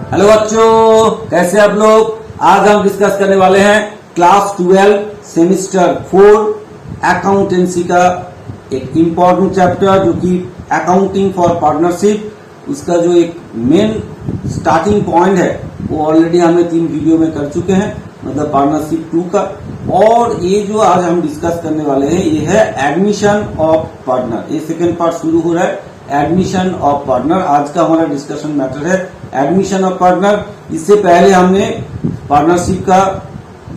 Hello बच्चों, कैसे आप लोग। आज हम डिस्कस करने वाले हैं क्लास 12 सेमिस्टर 4 अकाउंटेंसी का एक इम्पॉर्टेंट चैप्टर जो कि अकाउंटिंग फॉर पार्टनरशिप। उसका जो एक मेन स्टार्टिंग पॉइंट है वो ऑलरेडी हमने 3 वीडियो में कर चुके हैं, मतलब पार्टनरशिप 2 का। और ये जो आज हम डिस्कस करने वाले हैं ये है एडमिशन ऑफ पार्टनर। ये सेकेंड पार्ट शुरू हो रहा है, एडमिशन ऑफ पार्टनर। आज का हमारा डिस्कशन मैटर है एडमिशन ऑफ पार्टनर। इससे पहले हमने पार्टनरशिप का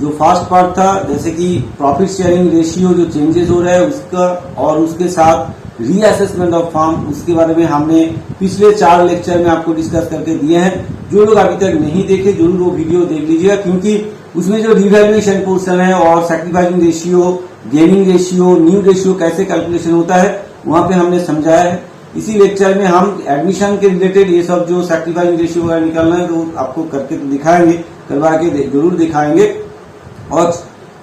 जो फर्स्ट पार्ट था, जैसे कि प्रॉफिट शेयरिंग रेशियो जो चेंजेस हो रहा है उसका, और उसके साथ रीअसेसमेंट ऑफ फर्म, उसके बारे में हमने पिछले 4 लेक्चर में आपको डिस्कस करके दिए हैं। जो लोग अभी तक नहीं देखे जरूर वो वीडियो देख लीजिएगा, क्योंकि उसमें जो रिवैल्यूएशन पोर्शन है और sacrificing ratio, gaining ratio, new ratio कैसे कैलकुलेशन होता है वहां पे हमने समझाया है। इसी लेक्चर में हम एडमिशन के रिलेटेड ये सब जो सैक्रिफाइसिंग रेशियो वगैरह निकालना है तो आपको करके तो दिखाएंगे, करवा के जरूर दिखाएंगे। और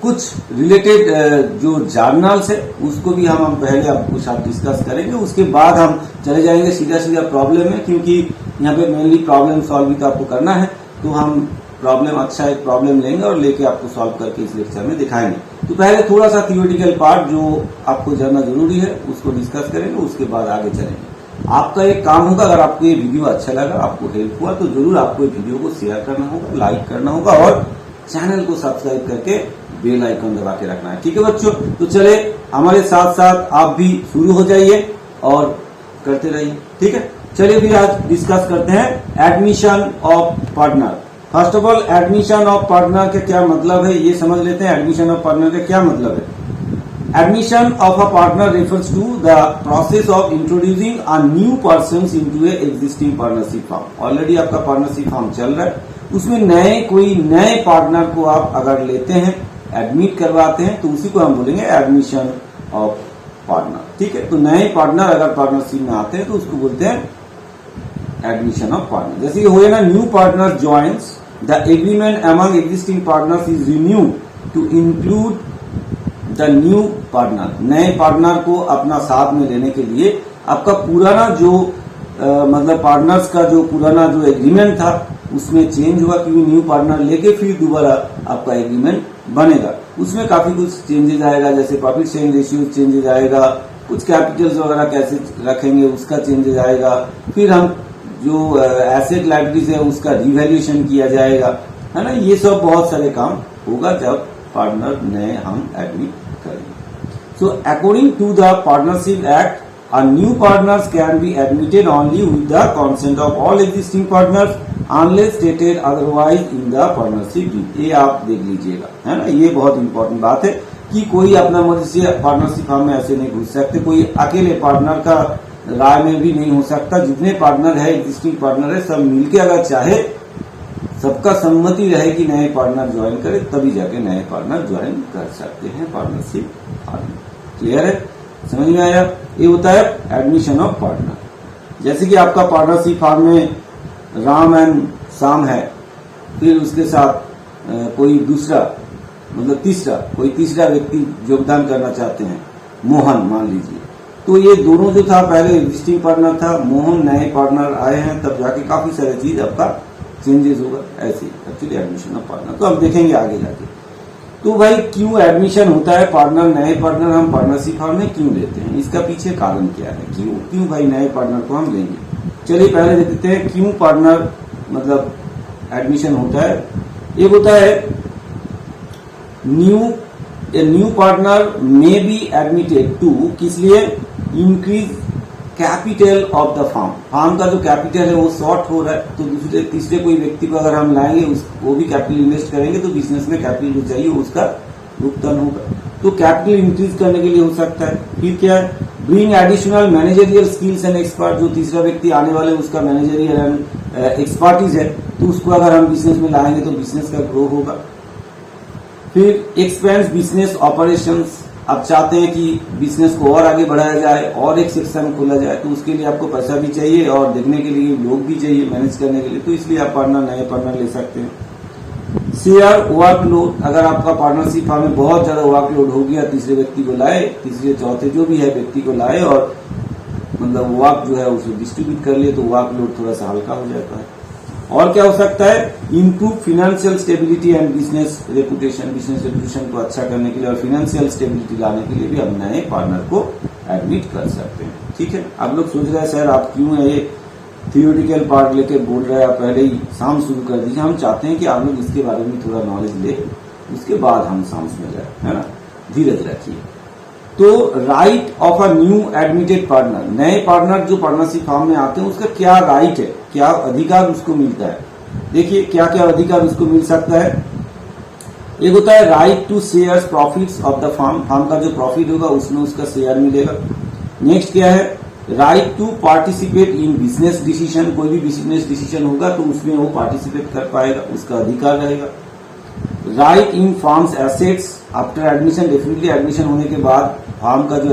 कुछ रिलेटेड जो जर्नल्स है उसको भी हम पहले आपको साथ डिस्कस करेंगे। उसके बाद हम चले जाएंगे सीधा प्रॉब्लम में, क्योंकि यहाँ पे मेनली प्रॉब्लम सॉल्विंग का आपको करना है। तो हम प्रॉब्लम अच्छा एक प्रॉब्लम लेंगे और लेके आपको सॉल्व करके इस लेक्चर में दिखाएंगे। तो पहले थोड़ा सा थियोरेटिकल पार्ट जो आपको जानना जरूरी है उसको डिस्कस करेंगे, उसके बाद आगे चलेंगे। आपका एक काम होगा, अगर आपको ये वीडियो अच्छा लगा, आपको हेल्प हुआ, तो जरूर आपको ये वीडियो को शेयर करना होगा, लाइक करना होगा और चैनल को सब्सक्राइब करके बेल आइकन दबा के रखना है। ठीक है बच्चों, तो चले हमारे साथ साथ आप भी शुरू हो जाइए और करते रहिए। ठीक है, चलिए फिर आज डिस्कस करते हैं admission of partner. First of all admission of partner का क्या मतलब है ये समझ लेते हैं। एडमिशन ऑफ पार्टनर का क्या मतलब है। Admission of a partner refers to the process of introducing a new person into a existing partnership firm. Already आपका पार्टनरशिप फर्म चल रहा है, उसमें कोई नए पार्टनर को आप अगर लेते हैं, एडमिट करवाते हैं, तो उसी को हम बोलेंगे एडमिशन ऑफ पार्टनर। ठीक है, तो नए पार्टनर अगर पार्टनरशिप में आते हैं तो उसको बोलते हैं एडमिशन ऑफ पार्टनर। जैसे ये हो ना, new partner joins the agreement among existing partners is renewed to include the new partner. नए पार्टनर को अपना साथ में लेने के लिए आपका पुराना जो मतलब पार्टनर्स का जो पुराना जो एग्रीमेंट था उसमें चेंज हुआ, क्योंकि न्यू पार्टनर लेके फिर दोबारा आपका एग्रीमेंट बनेगा। उसमें काफी कुछ चेंजेस आएगा, जैसे प्रॉफिट शेयरिंग रेशियो चेंजेस आएगा, कुछ कैपिटल्स वगैरह कैसे रखेंगे उसका चेंजेस आएगा, फिर हम जो एसेट लायबिलिटीज है उसका रिवैल्यूएशन किया जाएगा, है ना। ये सब बहुत सारे काम होगा जब पार्टनर नए हम एडमिट करेंगे। So according to the partnership act a new partners can be admitted only with the consent of all existing partners unless stated otherwise in the partnership deed। ये आप देख लीजिएगा, है ना। ये बहुत इंपॉर्टेंट बात है कि कोई अपना मर्जी से पार्टनरशिप फर्म में ऐसे नहीं घुस सकते, कोई अकेले पार्टनर का राय में भी नहीं हो सकता। जितने पार्टनर है, एग्जिस्टिंग पार्टनर है, सब मिलके अगर चाहे, सबका सम्मति रहे कि नए पार्टनर ज्वाइन करे, तभी जाके नए पार्टनर ज्वाइन कर सकते हैं पार्टनरशिप फर्म। क्लियर है, समझ में आया। ये होता है एडमिशन ऑफ पार्टनर। जैसे कि आपका पार्टनरशिप फर्म में राम एंड श्याम है, फिर उसके साथ कोई दूसरा मतलब कोई तीसरा व्यक्ति योगदान करना चाहते हैं, मोहन मान लीजिए। तो ये दोनों जो था पहले एग्जिस्टिंग पार्टनर था, मोहन नए पार्टनर आए हैं, तब जाके काफी सारी चीज आपका चेंजेस होगा। ऐसे एक्चुअली एडमिशन ऑफ पार्टनर तो हम देखेंगे आगे जाके। तो भाई क्यों एडमिशन होता है पार्टनर, नए पार्टनर हम पार्टनरशिप फर्म में क्यों लेते हैं, इसका पीछे कारण क्या है, क्यों भाई नए पार्टनर को हम लेंगे। चलिए पहले देखते हैं क्यों पार्टनर मतलब एडमिशन होता है। एक होता है new partner may be admitted to, किस लिए, increase capital of the firm का जो कैपिटल है वो शॉर्ट हो रहा है, तो दूसरे तीसरे कोई व्यक्ति को अगर हम लाएंगे वो भी कैपिटल इन्वेस्ट करेंगे, तो बिजनेस में कैपिटल जो चाहिए उसका भुगतान होगा। तो कैपिटल इंक्रीज करने के लिए हो सकता है। फिर क्या है, bring additional managerial skills and expert, जो तीसरा व्यक्ति आने वाले उसका मैनेजरियल एंड एक्सपर्टीज है, तो उसको अगर हम बिजनेस में लाएंगे तो बिजनेस का ग्रो होगा। फिर एक्सपेंस बिजनेस ऑपरेशंस, आप चाहते हैं कि बिजनेस को और आगे बढ़ाया जाए और एक सेक्शन खोला जाए, तो उसके लिए आपको पैसा भी चाहिए और देखने के लिए लोग भी चाहिए मैनेज करने के लिए, तो इसलिए आप नए पार्टनर ले सकते हैं। शेयर वर्कलोड, अगर आपका पार्टनरशिप फर्म में बहुत ज्यादा वर्कलोड हो गया, तीसरे व्यक्ति को लाए, तीसरे चौथे जो भी है व्यक्ति को लाए और मतलब वर्क जो है उसे डिस्ट्रीब्यूट कर लिए, तो वर्कलोड थोड़ा सा हल्का हो जाता है। और क्या हो सकता है, improve financial stability and business reputation को अच्छा करने के लिए और फाइनेंशियल स्टेबिलिटी लाने के लिए भी हम नए पार्टनर को एडमिट कर सकते हैं। ठीक है, आप लोग सोच रहे हैं सर आप क्यों है ये थियोरिटिकल पार्ट लेके बोल रहे हैं, आप पहले ही साम शुरू कर दीजिए। हम चाहते हैं कि आप लोग इसके बारे में थोड़ा नॉलेज ले, उसके बाद हम साम्स में जाए, है ना, धीरज रखिए। तो right of a new admitted partner, नए पार्टनर जो पार्टनरशिप फॉर्म में आते हैं उसका क्या राइट है, क्या अधिकार उसको मिलता है। देखिए क्या क्या अधिकार उसको मिल सकता है। एक होता है right to share profits of the firm, firm का जो प्रॉफिट होगा उसमें उसका शेयर मिलेगा। नेक्स्ट क्या है, right to participate in business decision, कोई भी बिजनेस डिसीजन होगा तो उसमें वो पार्टिसिपेट कर पाएगा, उसका अधिकार रहेगा। राइट इन farms assets after admission, definitely admission होने के बाद फार्म का जो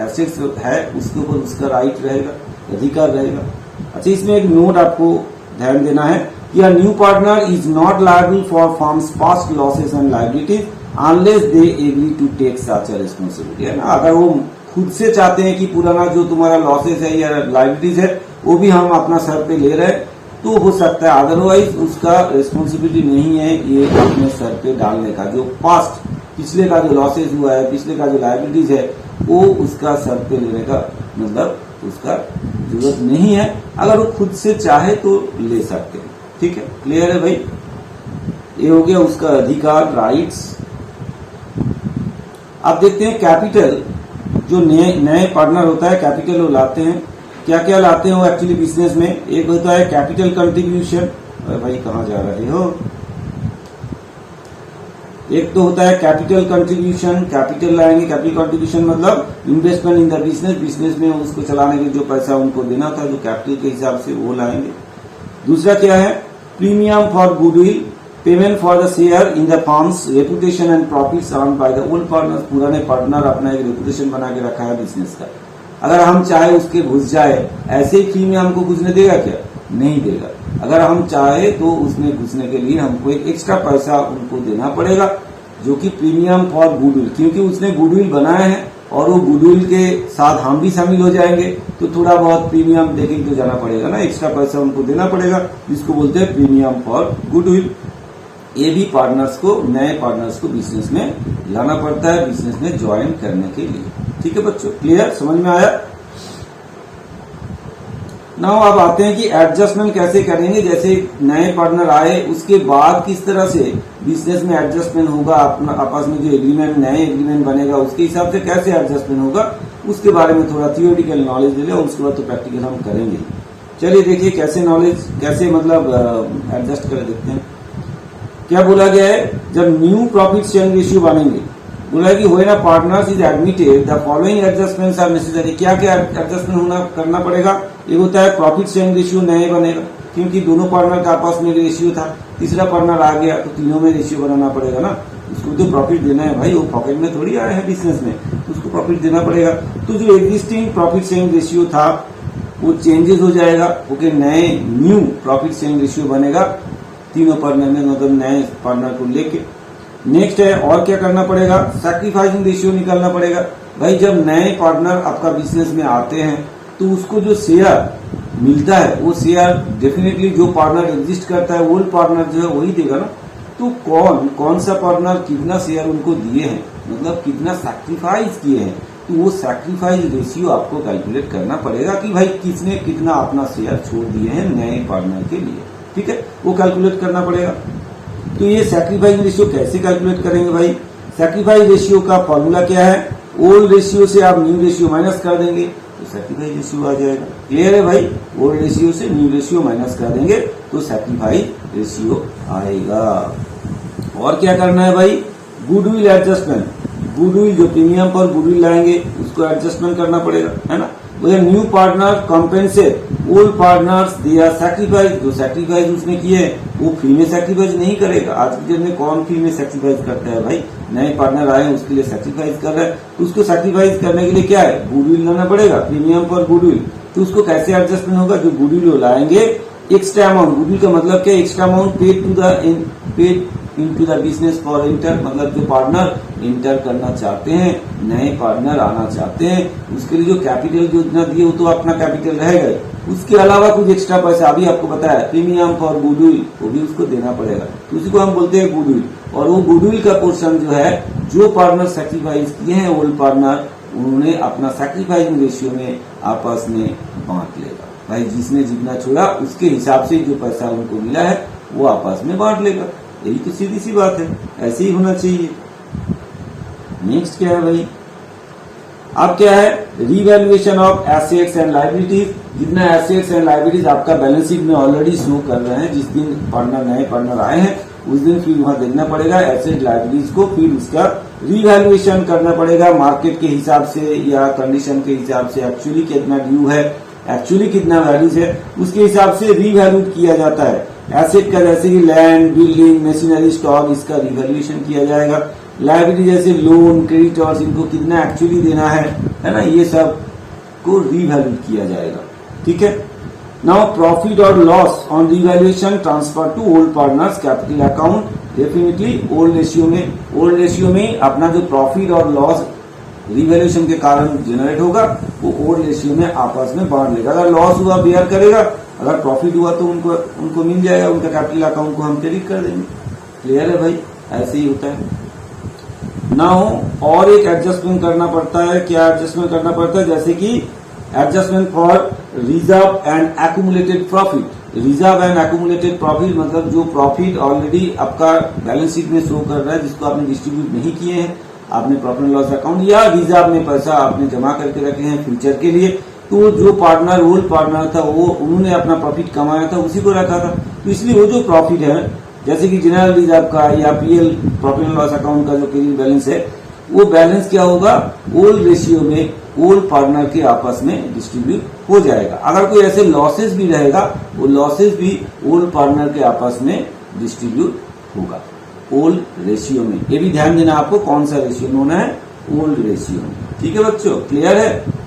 एसेट्स है उसके ऊपर उसका राइट रहेगा, अधिकार रहेगा। अच्छा, इसमें एक नोट आपको ध्यान देना है कि a new partner is not liable for firm's past losses and liabilities unless they agree to take such a responsibility, है ना। अगर वो खुद से चाहते हैं कि पुराना जो तुम्हारा लॉसेस है या लायबिलिटीज है वो भी हम अपना सर पे ले रहे हैं तो हो सकता है, अदरवाइज उसका रिस्पांसिबिलिटी नहीं है ये अपने सर पे डालने का। जो पास्ट पिछले का जो लॉसेस हुआ है, पिछले का जो लायबिलिटीज है वो उसका सर पे लेने का मतलब उसका जरूरत नहीं है। अगर वो खुद से चाहे तो ले सकते हैं। ठीक है, क्लियर है भाई। ये हो गया उसका अधिकार, राइट्स। अब देखते हैं कैपिटल, जो नए पार्टनर होता है कैपिटल वो लाते हैं, क्या क्या लाते हैं वो एक्चुअली बिजनेस में। एक होता है कैपिटल कंट्रीब्यूशन, भाई कहाँ जा रहे हो। एक तो होता है कैपिटल कंट्रीब्यूशन, कैपिटल लाएंगे। कैपिटल कंट्रीब्यूशन मतलब investment in the business, business में उसको चलाने के जो पैसा उनको देना था जो कैपिटल के हिसाब से वो लाएंगे। दूसरा क्या है, premium for goodwill, payment for the share in the firms, reputation and profits earn by the old partner. पुराने पार्टनर अपना एक रेपुटेशन बना के रखा है बिजनेस का, अगर हम चाहे उसके घुस जाए, ऐसे ही फ्री में हमको घुसने देगा क्या, नहीं देगा। अगर हम चाहे तो उसमें घुसने के लिए हमको एक एक्स्ट्रा पैसा उनको देना पड़ेगा जो कि प्रीमियम फॉर गुडविल, क्योंकि उसने गुडविल बनाया है और वो गुडविल के साथ हम भी शामिल हो जाएंगे तो थोड़ा बहुत प्रीमियम देके तो जाना पड़ेगा ना, एक्स्ट्रा पैसा उनको देना पड़ेगा, जिसको बोलते हैं प्रीमियम फॉर गुडविल। ये भी पार्टनर्स को, नए पार्टनर्स को बिजनेस में लाना पड़ता है बिजनेस में ज्वाइन करने के लिए। ठीक है बच्चों, क्लियर, समझ में आया। नाउ अब आते हैं कि एडजस्टमेंट कैसे करेंगे। जैसे नए पार्टनर आए उसके बाद किस तरह से बिजनेस में एडजस्टमेंट होगा, अपना आपस में जो एग्रीमेंट, नए एग्रीमेंट बनेगा उसके हिसाब से कैसे एडजस्टमेंट होगा, उसके बारे में थोड़ा थियोरिटिकल नॉलेज ले ले और उसके बाद तो प्रैक्टिकल हम करेंगे। चलिए देखिए कैसे नॉलेज, कैसे मतलब एडजस्ट कर देखते हैं। क्या बोला गया है, जब न्यू प्रॉफिट शेयरिंग रेशियो बनेंगे, बोला कि when a partners is admitted the following adjustments are necessary. क्या क्या एडजस्टमेंट होना करना पड़ेगा। एक होता है प्रॉफिट शेयरिंग रेशियो नए बनेगा, क्योंकि दोनों पार्टनर का आपस में रेशियो था, तीसरा पार्टनर आ गया तो तीनों में रेशियो बनाना पड़ेगा ना, उसको तो प्रॉफिट देना है भाई, वो पॉकेट में थोड़ी आया है बिजनेस में, उसको प्रॉफिट देना पड़ेगा। तो जो एग्जिस्टिंग प्रॉफिट शेयरिंग रेशियो था वो चेंजेस हो जाएगा, ओके, नए न्यू प्रॉफिट शेयरिंग रेशियो बनेगा तीनों पार्टनर में, मतलब नए पार्टनर को लेके। नेक्स्ट है और क्या करना पड़ेगा, सैक्रिफाइसिंग रेशियो निकालना पड़ेगा। भाई जब नए पार्टनर आपका बिजनेस में आते हैं तो उसको जो शेयर मिलता है वो शेयर डेफिनेटली जो पार्टनर एग्जिस्ट करता है ओल्ड पार्टनर जो है वही देगा ना। तो कौन सा पार्टनर कितना शेयर उनको दिए हैं, मतलब कितना सैक्रिफाइस किए हैं, तो वो सैक्रिफाइस रेशियो आपको कैलकुलेट करना पड़ेगा कि भाई किसने कितना अपना शेयर छोड़ दिए हैं नए पार्टनर के लिए। ठीक है, वो कैलकुलेट करना पड़ेगा। तो ये सैक्रिफाइस रेशियो कैसे कैलकुलेट करेंगे भाई। सैक्रिफाइस रेशियो का फॉर्मूला क्या है, ओल्ड रेशियो से आप न्यू रेशियो माइनस कर देंगे तो सैक्रिफाइस रेशियो आ जाएगा। क्लियर है भाई, ओल्ड रेशियो से न्यू रेशियो माइनस कर देंगे तो सैक्रिफाइस रेशियो आएगा। और क्या करना है भाई, गुडविल एडजस्टमेंट, गुडविल जो प्रीमियम पर गुडविल लाएंगे उसको एडजस्टमेंट करना पड़ेगा, है ना। New partner compensate old partners दिया सैक्रिफाइस, जो सैक्रिफाइस उसने किए वो फ्री में सैक्रिफाइस नहीं करेगा। आज के दिन में कौन फ्री में सैक्रिफाइस करता है भाई, नए पार्टनर आए उसके लिए सैक्रिफाइस कर रहा है, तो उसको सैक्रिफाइस करने के लिए क्या है, गुडविल लाना पड़ेगा, प्रीमियम पर गुडविल। तो उसको कैसे एडजस्टमेंट होगा, जो गुडविल लाएंगे एक्स्ट्रा अमाउंट, गुडविल का मतलब क्या, extra amount paid into the business for inter, मतलब जो पार्टनर इंटर करना चाहते हैं, नए पार्टनर आना चाहते हैं, उसके लिए जो कैपिटल जो इतना दिए वो तो अपना कैपिटल रहेगा ही, उसके अलावा कुछ एक्स्ट्रा पैसा अभी आपको बताया प्रीमियम फॉर गुडविल वो भी उसको देना पड़ेगा, तो उसी को हम बोलते हैं गुडविल। और वो गुडविल का पोर्शन जो है जो पार्टनर सैक्रिफाइस किए हैं ओल्ड पार्टनर, उन्होंने अपना सैक्रिफाइसिंग रेशियो में आपस में बांट लेगा। भाई जिसने जितना छोड़ा उसके हिसाब से जो पैसा उनको मिला है वो आपस में बांट लेगा, यही तो सीधी सी बात है, ऐसे ही होना चाहिए। नेक्स्ट क्या है भाई, अब क्या है revaluation of assets and liabilities. जितना एसेट्स एंड लायबिलिटीज आपका बैलेंस शीट में ऑलरेडी शो कर रहे हैं, जिस दिन पार्टनर नए पार्टनर आए हैं उस दिन फिर वहां देखना पड़ेगा एसेट लायबिलिटीज को, फिर उसका रीवैल्यूएशन करना पड़ेगा मार्केट के हिसाब से या कंडीशन के हिसाब से, एक्चुअली कितना ड्यू है, एक्चुअली कितना वैल्यूज है, उसके हिसाब से रीवैल्यू किया जाता है। एसेट का जैसे कि लैंड, बिल्डिंग, मशीनरी, स्टॉक, इसका रिवैल्यूएशन किया जाएगा। लायबिलिटी जैसे लोन, क्रेडिटर्स, इनको कितना एक्चुअली देना है ना, ये सब को रिवैल्यू किया जाएगा। ठीक है, नाउ प्रॉफिट और loss on revaluation transfer to old partners capital account. Definitely old ratio में अपना जो प्रॉफिट और लॉस रिवैल्यूएशन के कारण जनरेट होगा वो ओल्ड रेशियो में आपस में बांट लेगा। अगर लॉस हुआ बेयर करेगा, अगर प्रॉफिट हुआ तो उनको मिल जाएगा, उनका कैपिटल अकाउंट को हम क्रेडिट कर देंगे। क्लियर है भाई, ऐसे ही होता है। नाउ और एक एडजस्टमेंट करना पड़ता है, क्या एडजस्टमेंट करना पड़ता है, जैसे कि adjustment for reserve and accumulated profit. Reserve and accumulated profit मतलब जो प्रॉफिट ऑलरेडी आपका बैलेंस शीट में शो कर रहा है, जिसको आपने डिस्ट्रीब्यूट नहीं किए हैं, आपने प्रॉफिट एंड लॉस अकाउंट या रिजर्व में पैसा आपने जमा करके रखे हैं फ्यूचर के लिए, तो जो पार्टनर ओल्ड पार्टनर था वो उन्होंने अपना प्रॉफिट कमाया था उसी को रखा था, तो इसलिए वो जो प्रॉफिट है जैसे कि जनरल रिजर्व का या PL profit and loss account का जो क्रेडिट बैलेंस है, वो बैलेंस क्या होगा ओल्ड रेशियो में ओल्ड पार्टनर के आपस में डिस्ट्रीब्यूट हो जाएगा। अगर कोई ऐसे लॉसेस भी रहेगा वो लॉसेस भी ओल्ड पार्टनर के आपस में डिस्ट्रीब्यूट होगा ओल्ड रेशियो में। ये भी ध्यान देना आपको, कौन सा रेशियो में होना है, ओल्ड रेशियो में। ठीक है बच्चों, क्लियर है।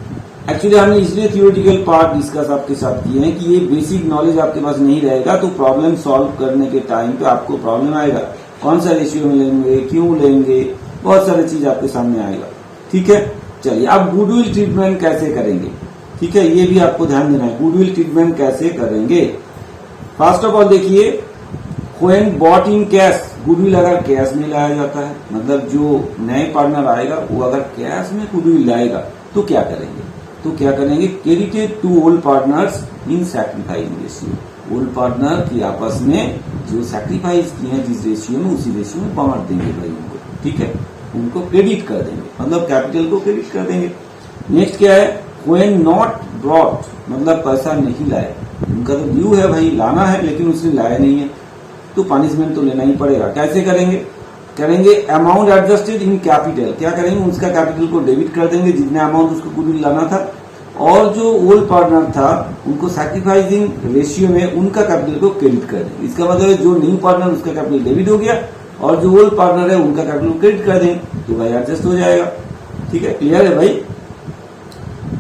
एक्चुअली हमने इसलिए थियोरेटिकल पार्ट डिस्कस आपके साथ किए हैं कि ये बेसिक नॉलेज आपके पास नहीं रहेगा तो प्रॉब्लम सॉल्व करने के टाइम पे आपको प्रॉब्लम आएगा, कौन सा रेशियो में लेंगे, क्यों लेंगे, बहुत सारी चीज आपके सामने आएगा। ठीक है, चलिए अब गुडविल ट्रीटमेंट कैसे करेंगे, ठीक है, ये भी आपको ध्यान देना है, गुडविल ट्रीटमेंट कैसे करेंगे। फर्स्ट ऑफ ऑल देखिए, when bought in cash, goodwill अगर कैश में लाया जाता है, मतलब जो नए पार्टनर आएगा वो अगर कैश में गुडविल लाएगा तो क्या करेंगे, credited to old partners in sacrificing ratio. Old partner की आपस में जो सैक्रिफाइस किए हैं जिस रेशियो में उसी रेशियो में बांट देंगे भाई उनको। ठीक है, उनको क्रेडिट कर देंगे, मतलब कैपिटल को क्रेडिट कर देंगे। नेक्स्ट क्या है, व्हेन नॉट ब्रॉट, मतलब पैसा नहीं लाए, उनका तो ड्यू है भाई, लाना है लेकिन उसने लाया नहीं है तो पनिशमेंट तो लेना ही पड़ेगा। कैसे करेंगे अमाउंट एडजस्टेड इन कैपिटल, क्या करेंगे उसका कैपिटल को डेबिट कर देंगे जितना अमाउंट उसको गुडविल लाना था, और जो ओल्ड पार्टनर था उनको सैक्रिफाइसिंग रेशियो में उनका कैपिटल को क्रेडिट कर देंगे। इसका मतलब है जो न्यू पार्टनर उसका कैपिटल डेबिट हो गया और जो ओल्ड पार्टनर है उनका कैपिटल क्रेडिट कर देंगे तो भाई एडजस्ट हो जाएगा। ठीक है, क्लियर है भाई।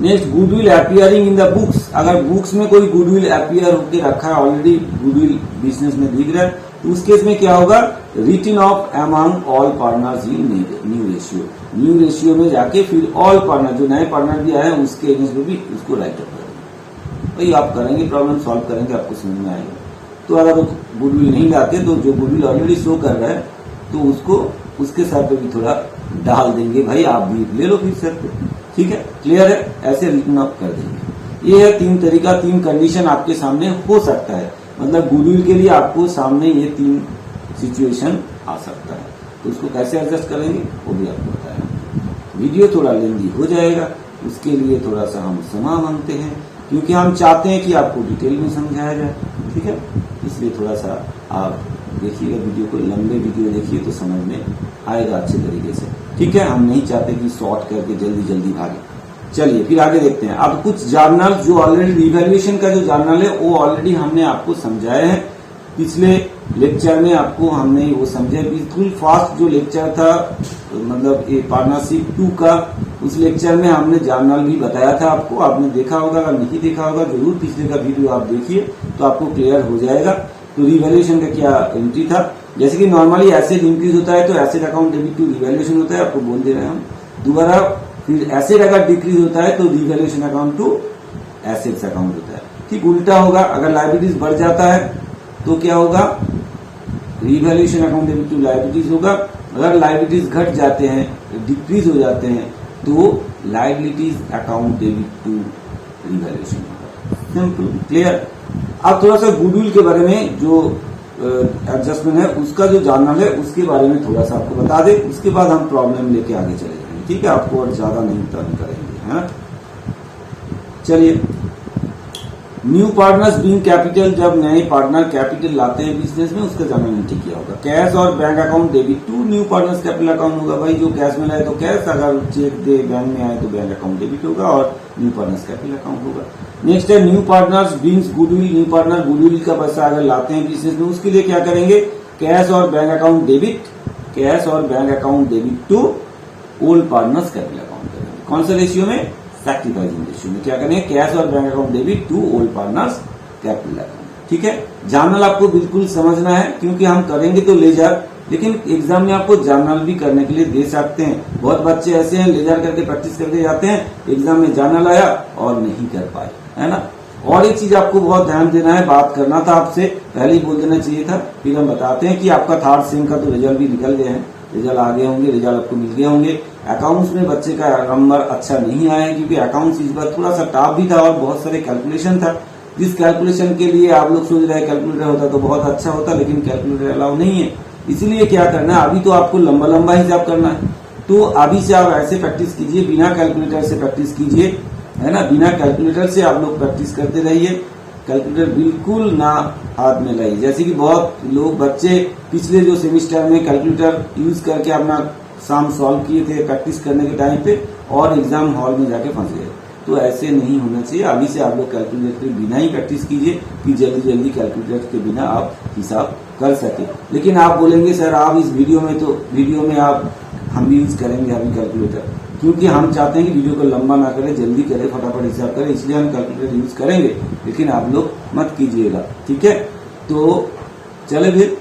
Next, goodwill appearing in the books, अगर बुक्स में कोई गुडविल अपीयर होकर रखा है, ऑलरेडी गुडविल बिजनेस में दिख रहा है, तो उस केस में क्या होगा, written off among all partners in new ratio, new ratio में जाके फिर ऑल पार्टनर जो नए पार्टनर भी आए उसके अगेंस्ट में भी उसको राइट अप करेंगे। भाई आप करेंगे, प्रॉब्लम सॉल्व करेंगे, आपको समझ में आएगा। तो अगर वो गुडविल नहीं लाते तो जो गुडविल ऑलरेडी शो कर रहा है तो उसको उसके सर पे भी थोड़ा डाल देंगे, भाई आप भी ले लो फिर सर पे। ठीक है, क्लियर है, ऐसे रिटन अप कर देंगे। ये है तीन तरीका, तीन कंडीशन आपके सामने हो सकता है, मतलब गुडविल के लिए आपको सामने ये तीन सिचुएशन आ सकता है, तो उसको कैसे एडजस्ट करेंगे वो भी आपको बताया। वीडियो थोड़ा लेंदी हो जाएगा, उसके लिए थोड़ा सा हम समय मांगते हैं क्योंकि हम चाहते हैं कि आपको डिटेल में समझाया जाए। ठीक है, इसलिए थोड़ा सा आप देखिएगा वीडियो को, लंबे वीडियो देखिए तो समझ में आएगा अच्छे तरीके से। ठीक है, हम नहीं चाहते कि शॉर्ट करके जल्दी जल्दी भागे। चलिए फिर आगे देखते हैं। अब कुछ जर्नल जो ऑलरेडी रिवैल्यूएशन का जो जर्नल है वो ऑलरेडी हमने आपको समझाया है, पिछले लेक्चर में आपको हमने वो समझा। बिल्कुल फास्ट जो लेक्चर था, मतलब ये पार्टनरशिप 2 का, उस लेक्चर में हमने जर्नल भी बताया था आपको, आपने देखा होगा, अगर नहीं देखा होगा जरूर पिछले का वीडियो आप देखिए तो आपको क्लियर हो जाएगा। तो रिवैल्यूएशन का क्या एंट्री था, जैसे कि नॉर्मली एसेट इंक्रीज होता है तो asset account debit to revaluation होता है, आपको बोल दे रहे हैं हम दोबारा। फिर एसेट अगर डिक्रीज होता है तो revaluation account to assets account होता है। ठीक उल्टा होगा, अगर लायबिलिटीज बढ़ जाता है तो क्या होगा, revaluation account debit to liabilities होगा। अगर लायबिलिटीज घट जाते हैं, डिक्रीज हो जाते हैं तो liabilities account debit to revaluation होगा। Simple, clear. अब थोड़ा सा गुडविल के बारे में जो एडजस्टमेंट है उसका जो जानना है उसके बारे में थोड़ा सा आपको बता दे, उसके बाद हम प्रॉब्लम लेके आगे चले जाएंगे। ठीक है, आपको और ज्यादा नहीं टर्न करेंगे, है ना। चलिए, न्यू पार्टनर्स बीइंग कैपिटल, जब नए पार्टनर कैपिटल लाते हैं बिजनेस में उसका जर्नल एंट्री किया होगा। कैश और bank account debit to new partners capital account होगा। भाई जो कैश में लाए तो कैश, अगर चेक दे बैंक में आए तो बैंक अकाउंट डेबिट होगा और न्यू पार्टनर्स कैपिटल अकाउंट होगा। नेक्स्ट है new partners being goodwill, new partner goodwill का पैसा अगर लाते हैं बिजनेस में उसके लिए क्या करेंगे, कैश और बैंक अकाउंट डेबिट, कैश और bank account debit to old partners capital account करेंगे। कौन सा रेशियो में, सैक्रिफाइसिंग रेशियो में क्या करेंगे, कैश और bank account debit to old partners capital account. ठीक है, जर्नल आपको बिल्कुल समझना है क्योंकि हम करेंगे तो लेजर, लेकिन एग्जाम में आपको जर्नल भी करने के लिए दे सकते हैं। बहुत बच्चे ऐसे हैं लेजर करके प्रैक्टिस करके जाते हैं, एग्जाम में जर्नल आया और नहीं कर पाए, है ना। और एक चीज आपको बहुत ध्यान देना है, बात करना था आपसे पहले ही बोल देना चाहिए था, फिर हम बताते हैं कि आपका थर्ड सेम का तो रिजल्ट भी निकल गए हैं, रिजल्ट आ गए होंगे, रिजल्ट आपको मिल गए होंगे। अकाउंट्स में बच्चे का नंबर अच्छा नहीं आया है क्योंकि अकाउंट्स इस बार थोड़ा सा टफ भी था और बहुत सारे कैलकुलेशन था, जिस कैलकुलेशन के लिए आप लोग सोच रहे हैं कैलकुलेटर होता तो बहुत अच्छा होता, लेकिन कैलकुलेटर अलाउ नहीं है। इसीलिए क्या करना है, अभी तो आपको लंबा लंबा हिसाब करना है, तो अभी से आप ऐसे प्रैक्टिस कीजिए, बिना कैलकुलेटर से प्रैक्टिस कीजिए, है ना। बिना कैलकुलेटर से आप लोग प्रैक्टिस करते रहिए, कैलकुलेटर बिल्कुल ना हाथ में लाइए। जैसे कि बहुत लोग बच्चे पिछले जो सेमिस्टर में कैलकुलेटर यूज करके अपना सम सॉल्व किए थे प्रैक्टिस करने के टाइम पे और एग्जाम हॉल में जाके फंस गए, तो ऐसे नहीं होना चाहिए। अभी से आप लोग कैलकुलेटर के बिना ही प्रैक्टिस कीजिए कि जल्दी जल्दी कैलकुलेटर के बिना आप हिसाब कर सके। लेकिन आप बोलेंगे सर आप इस वीडियो में आप हम भी यूज करेंगे अभी कैलकुलेटर, क्योंकि हम चाहते हैं कि वीडियो को लंबा ना करें, जल्दी करें, फटाफट हिसाब करें, इसलिए हम कैलकुलेटर यूज करेंगे, लेकिन आप लोग मत कीजिएगा। ठीक है, तो चले फिर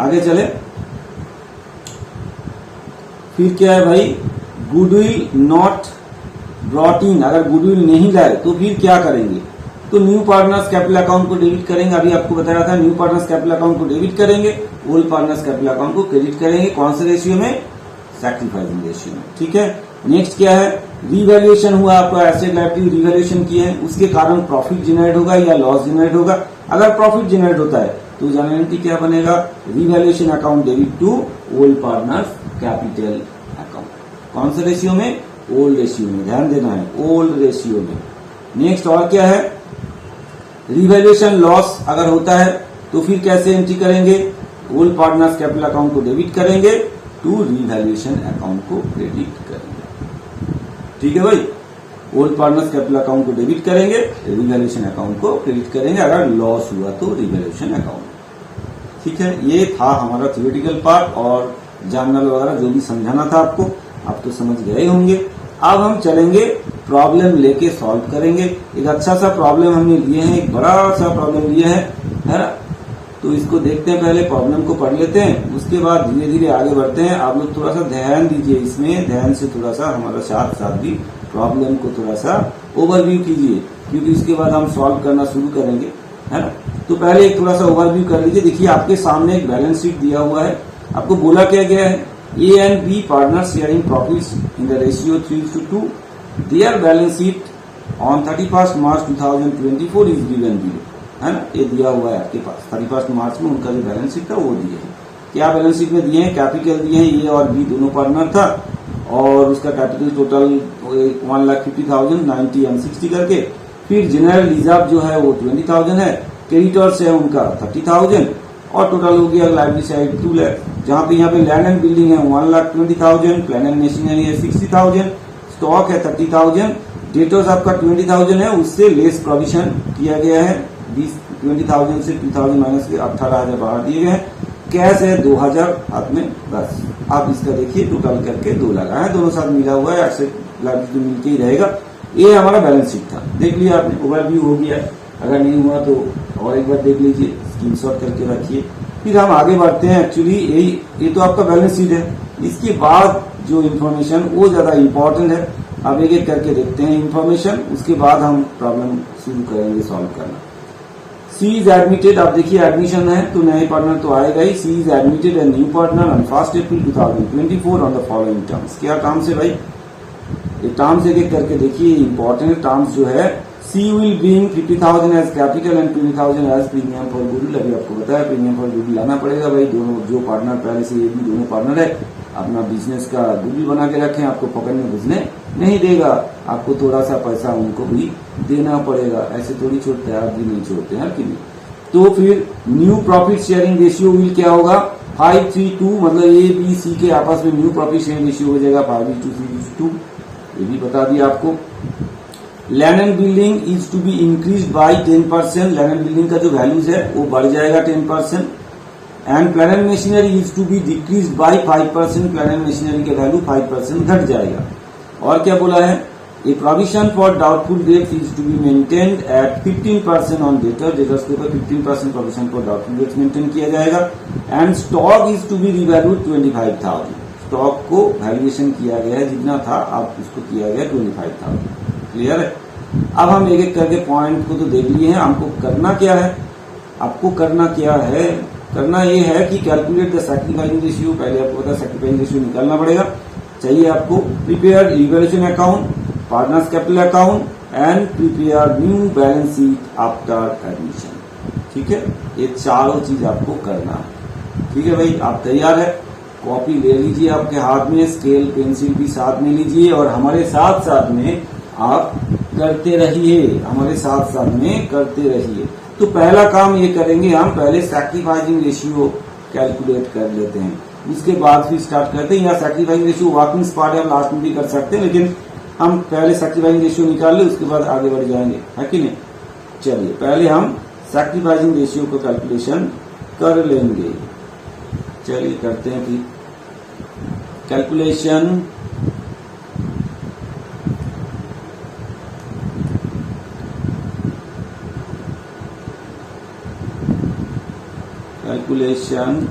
आगे चले। फिर क्या है भाई, गुडविल नॉट ब्रॉट इन, अगर गुडविल नहीं लाए तो फिर क्या करेंगे, तो न्यू पार्टनर्स कैपिटल अकाउंट को डेबिट करेंगे। अभी आपको बताया था, न्यू पार्टनर्स कैपिटल अकाउंट को डेबिट करेंगे, ओल्ड पार्टनर्स कैपिटल अकाउंट को क्रेडिट करेंगे। कौन से रेशियो में, सैक्रिफाइसिंग रेशियो में। ठीक है, नेक्स्ट क्या है, रिवैल्यूएशन हुआ, आपका एसेट लायबिलिटी रिवैल्यूएशन किए हैं, उसके कारण प्रॉफिट जनरेट होगा या लॉस जनरेट होगा। अगर प्रॉफिट जनरेट होता है तो जर्नल एंट्री क्या बनेगा, revaluation account debit to old partners capital account. कौन से रेशियो में, ओल्ड रेशियो में, ध्यान देना है, ओल्ड रेशियो में। नेक्स्ट और क्या है, रिवैल्यूएशन लॉस अगर होता है तो फिर कैसे एंट्री करेंगे, ओल्ड पार्टनर्स कैपिटल अकाउंट को डेबिट करेंगे टू रिवैल्यूएशन अकाउंट को क्रेडिट करेंगे। ठीक है भाई, ओल्ड पार्टनर्स कैपिटल अकाउंट को डेबिट करेंगे, रिवैल्यूएशन अकाउंट को क्रेडिट करेंगे, अगर लॉस हुआ तो रिवैल्यूएशन अकाउंट। ठीक है, ये था हमारा थियोरेटिकल पार्ट और जर्नल वगैरह जो भी समझाना था आपको, आप तो समझ गए होंगे। अब हम चलेंगे प्रॉब्लम लेके सॉल्व करेंगे। एक अच्छा सा प्रॉब्लम हमने लिए हैं, एक बड़ा सा प्रॉब्लम लिया है ना, तो इसको देखते हैं, पहले प्रॉब्लम को पढ़ लेते हैं, उसके बाद धीरे धीरे आगे बढ़ते हैं। आप लोग थोड़ा सा ध्यान दीजिए, इसमें ध्यान से थोड़ा सा हमारा साथ साथ भी प्रॉब्लम को थोड़ा सा ओवरव्यू कीजिए, क्योंकि उसके बाद हम सॉल्व करना शुरू करेंगे, है ना। तो पहले एक थोड़ा सा ओवरव्यू कर लीजिए। देखिए आपके सामने एक बैलेंस शीट दिया हुआ है, आपको बोला क्या गया है, A and B partners sharing profits in the ratio 3:2. Their balance sheet on 31st March 2024 is given below, है ना। ये दिया हुआ है आपके पास, 31 मार्च में उनका जो बैलेंस शीट था वो दिए है। क्या बैलेंस शीट में दिए हैं, कैपिटल दिए हैं, ए और बी दोनों पार्टनर था और उसका कैपिटल टोटल 1,50,000 90 एंड 60 करके। फिर जनरल रिजर्व जो है वो 20,000 है, क्रेडिटर्स है उनका 30,000 और टोटल हो गया लाइबिलिटी साइड 2 लाख। जहां पे यहाँ पे लैंड एंड बिल्डिंग है 1,20,000, प्लान एंड मशीनरी है 60,000, स्टॉक है 30,000, डेटर्स आपका 20,000 है, उससे लेस प्रोविजन किया गया है 20,000 से 2,000 माइनस के 18,000 बाहर दिए गए हैं। कैश है 2,000 हाथ में, बस आप इसका देखिए टोटल करके 2 लगा है, दोनों साथ मिला हुआ है, एसेट लाइबिलिटी मिलके ही रहेगा। ये हमारा बैलेंस शीट था, देख लिया आपने, ओवरव्यू हो गया। अगर नहीं हुआ तो और एक बार देख लीजिए, स्क्रीनशॉट करके रखिए, फिर हम आगे बढ़ते हैं। एक्चुअली ये तो आपका बैलेंस शीट है, इसके बाद जो इन्फॉर्मेशन वो ज्यादा इंपॉर्टेंट है। अब एक एक करके देखते हैं इन्फॉर्मेशन, उसके बाद हम प्रॉब्लम शुरू करेंगे सॉल्व करना। सी इज एडमिटेड, आप देखिए एडमिशन है तो नए पार्टनर तो आएगा ही। She is admitted a new partner on 1 April 2024 on the following terms. क्या टर्म्स है भाई, ये टर्म्स एक एक करके देखिए, इंपॉर्टेंट टर्म्स जो है। She will bring 50,000 as capital and 20,000 as premium for goodwill. अभी आपको बताया प्रीमियम फॉर गुडविल लाना पड़ेगा भाई। दोनों जो पार्टनर पहले से ये भी दोनों पार्टनर है, अपना बिजनेस का गुडविल बना के रखें, आपको पकड़ में घुसने नहीं देगा, आपको थोड़ा सा पैसा उनको भी देना पड़ेगा। ऐसे थोड़ी छोड़ते हैं, आप भी नहीं छोड़ते हैं कि नहीं। तो फिर new profit sharing ratio will क्या होगा, 5:3:2, मतलब ए बी सी के आपस में न्यू प्रॉफिट शेयरिंग रेशियो हो जाएगा 5:3:2। ये भी बता दिया आपको। Land and building is to be increase by 10%, land and building का जो वैल्यूज है वो बढ़ जाएगा 10%। And plan and machinery is to be decrease by 5%, plan and machinery का वैल्यू 5% घट जाएगा। और क्या बोला है, a provision for doubtful debts is to be maintained at 15% on debtor, debtors के ऊपर 15% provision for doubtful debts maintain किया जाएगा। And stock is to be revalued 25,000, stock को वैल्यूएशन किया गया है, जितना था अब उसको किया गया 25,000। क्लियर है। अब हम एक एक करके पॉइंट को तो देख लिए हैं, हमको करना क्या है, आपको करना क्या है, करना ये है कि कैलकुलेट द सैक्रिफाइसिंग रेशियो। पहले आपको पता है सैक्रिफाइसिंग रेशियो निकालना पड़ेगा, चाहिए आपको। Prepare evaluation account, partners capital account and prepare new balance sheet after admission. ठीक है, ये चारों चीज आपको करना है। ठीक है भाई, आप तैयार है, कॉपी ले लीजिए आपके हाथ में, स्केल पेंसिल भी साथ में लीजिए और हमारे साथ साथ में आप करते रहिए, हमारे साथ साथ में करते रहिए। तो पहला काम ये करेंगे हम, पहले सैक्रिफाइसिंग रेशियो कैलकुलेट कर लेते हैं, उसके बाद फिर स्टार्ट करते हैं। या सैक्रिफाइसिंग रेशियो वर्किंग पार्ट आप लास्ट में भी कर सकते हैं, लेकिन हम पहले सैक्रिफाइसिंग रेशियो निकाल ले, उसके बाद आगे बढ़ जाएंगे, है कि नहीं। चलिए पहले हम सैक्रिफाइसिंग रेशियो को कैलकुलेशन कर लेंगे। चलिए करते हैं फिर कैलकुलेशन। कैलकुलेशन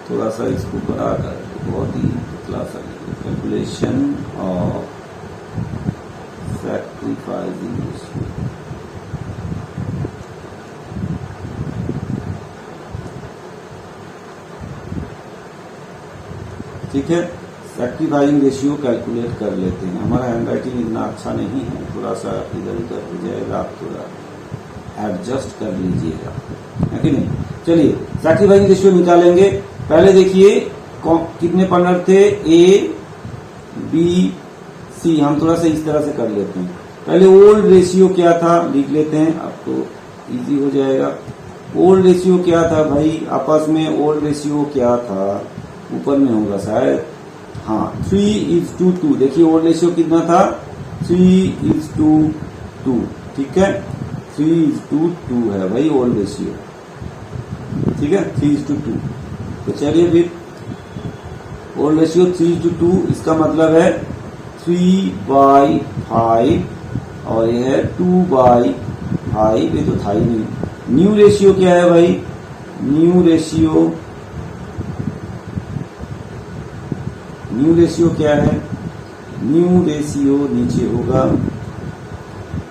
थोड़ा सा इसको बड़ा कर, बहुत ही पतला सा। Calculation of sacrificing ratio. ठीक है, सैक्रिफाइसिंग रेशियो कैलकुलेट कर लेते हैं। हमारा हैंड राइटिंग इतना अच्छा नहीं है, थोड़ा सा इधर उधर हो जाएगा, आप थोड़ा एडजस्ट कर लीजिएगा, है कि नहीं। चलिए सैक्रिफाइसिंग रेशियो निकालेंगे। पहले देखिए कितने पार्टनर थे, ए बी सी। हम थोड़ा सा इस तरह से कर लेते हैं। पहले ओल्ड रेशियो क्या था लिख लेते हैं, आपको इजी हो जाएगा। ओल्ड रेशियो क्या था भाई, आपस में ओल्ड रेशियो क्या था, ऊपर में होगा शायद, हाँ 3:2। देखिए ओल्ड रेशियो कितना था, 3:2। ठीक है, 3:2 है भाई ओल्ड रेशियो। ठीक है, 3:2। तो चलिए फिर ओल्ड रेशियो 3:2, इसका मतलब है 3/5 और ये है 2/5। ये तो था ही नहीं। न्यू रेशियो क्या है भाई, न्यू रेशियो क्या है, न्यू रेशियो नीचे होगा।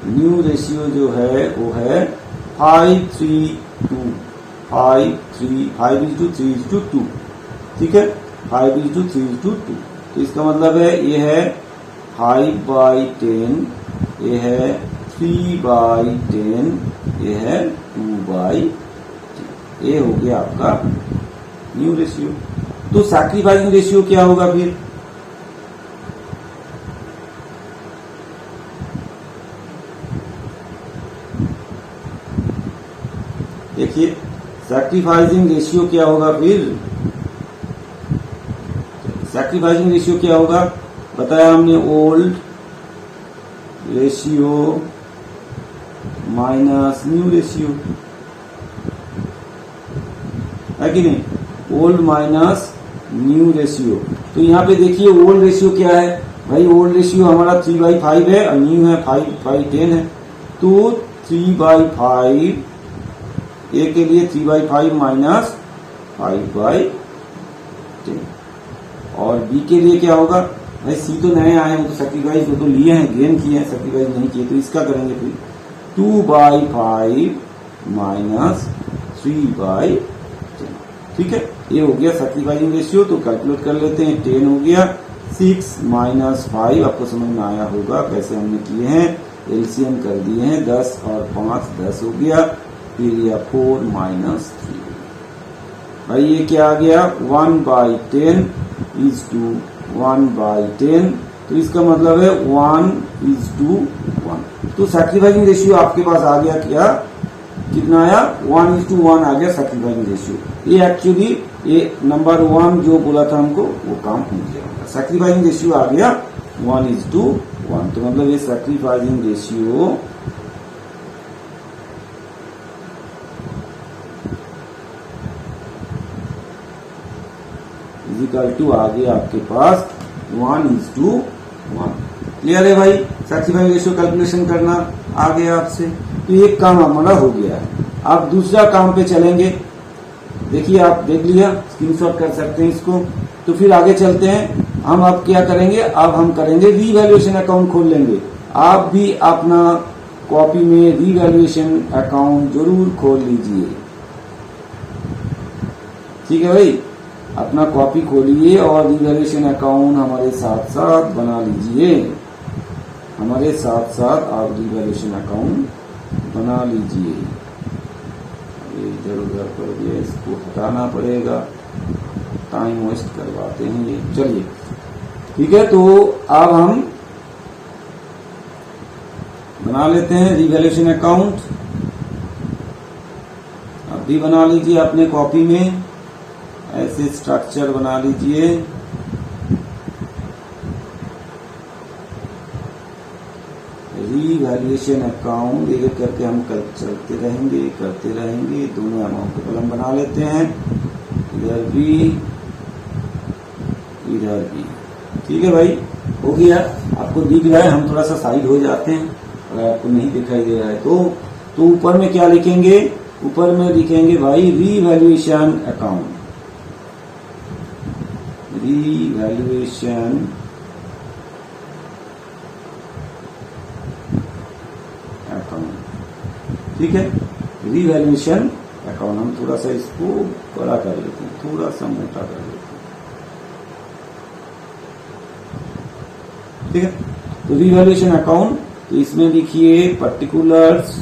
न्यू रेशियो जो है वो है 5:3:2, 5:3:2। ठीक है, 5:3:2। तो इसका मतलब है ये है 5/10, ये है 3/10, ये है 2/10। ये हो गया आपका न्यू रेशियो। तो सैक्रिफाइसिंग रेशियो क्या होगा फिर, देखिए सैक्रिफाइसिंग रेशियो क्या होगा फिर, सैक्रिफाइसिंग रेशियो क्या होगा बताया हमने, old ratio minus new ratio, है कि नहीं, ओल्ड माइनस न्यू रेशियो। तो यहाँ पे देखिए ओल्ड रेशियो क्या है भाई, ओल्ड रेशियो हमारा 3/5 है और न्यू है 5/10 है। तो 3/5, ए के लिए 3/5 माइनस 5/10। और बी के लिए क्या होगा भाई, सी तो नए आए हैं, तो सैक्रिफाइस वो तो लिए हैं, गेन किए हैं, सैक्रिफाइस नहीं किए, तो इसका करेंगे फिर 2/5 माइनस 3/10। ठीक है, ये हो गया सैक्रिफाइसिंग रेशियो। तो कैलकुलेट कर लेते हैं, 10 हो गया, 6 माइनस 5, आपको समझ में आया होगा कैसे हमने किए हैं, एलसीएम कर दिए हैं, 10 और 5 10 हो गया, फिर यह 4 माइनस 3। भाई ये क्या आ गया, 1/10 इज टू 1/10, तो इसका मतलब है 1:1। तो सैक्रिफाइसिंग रेशियो आपके पास आ गया, क्या कितना आया, 1:1 आ गया सैक्रिफाइसिंग रेशियो। ये एक्चुअली ये नंबर 1 जो बोला था हमको वो काम हो गया, सैक्रिफाइसिंग रेशियो आ गया 1:1। तो मतलब ये सैक्रिफाइसिंग रेशियो इक्वल टू आ गया आपके पास 1:1। क्लियर है भाई, सैक्रिफाइसिंग रेशियो कैलकुलेशन करना आ गया आपसे। तो एक काम हमारा हो गया है। अब दूसरा काम पे चलेंगे, देखिए आप देख लिया, स्क्रीनशॉट कर सकते हैं इसको। तो फिर आगे चलते हैं, हम अब क्या करेंगे, अब हम करेंगे रीवैल्यूएशन अकाउंट खोल लेंगे। आप भी अपना कॉपी में रीवैल्यूएशन अकाउंट जरूर खोल लीजिए। ठीक है भाई, अपना कॉपी खोलिए और रीवैल्यूएशन अकाउंट हमारे साथ साथ बना लीजिए। हमारे साथ साथ आप रीवैल्यूएशन अकाउंट बना लीजिए। इधर उधर कर दिया, इसको हटाना पड़ेगा, टाइम वेस्ट करवाते हैं ये। चलिए ठीक है, तो अब हम बना लेते हैं रीवैल्यूएशन अकाउंट। आप भी बना लीजिए अपने कॉपी में, ऐसे स्ट्रक्चर बना लीजिए। रीवैल्यूएशन अकाउंट एक करके हम कल चलते रहेंगे, करते रहेंगे। दोनों अमाउंट को कलम बना लेते हैं, इधर भी इधर भी। ठीक है भाई, हो गया। आपको दिख रहा है, हम थोड़ा सा साइड हो जाते हैं, अगर आपको नहीं दिखाई दे रहा है तो ऊपर में क्या लिखेंगे, ऊपर में लिखेंगे भाई रीवैल्यूएशन अकाउंट, रीवैल्यूएशन अकाउंट। ठीक है, रीवैल्यूएशन अकाउंट। हम थोड़ा सा इसको बड़ा कर लेते हैं, थोड़ा सा मोटा कर लेते हैं। ठीक है, तो रीवैल्यूएशन अकाउंट, तो इसमें लिखिए पर्टिकुलर्स,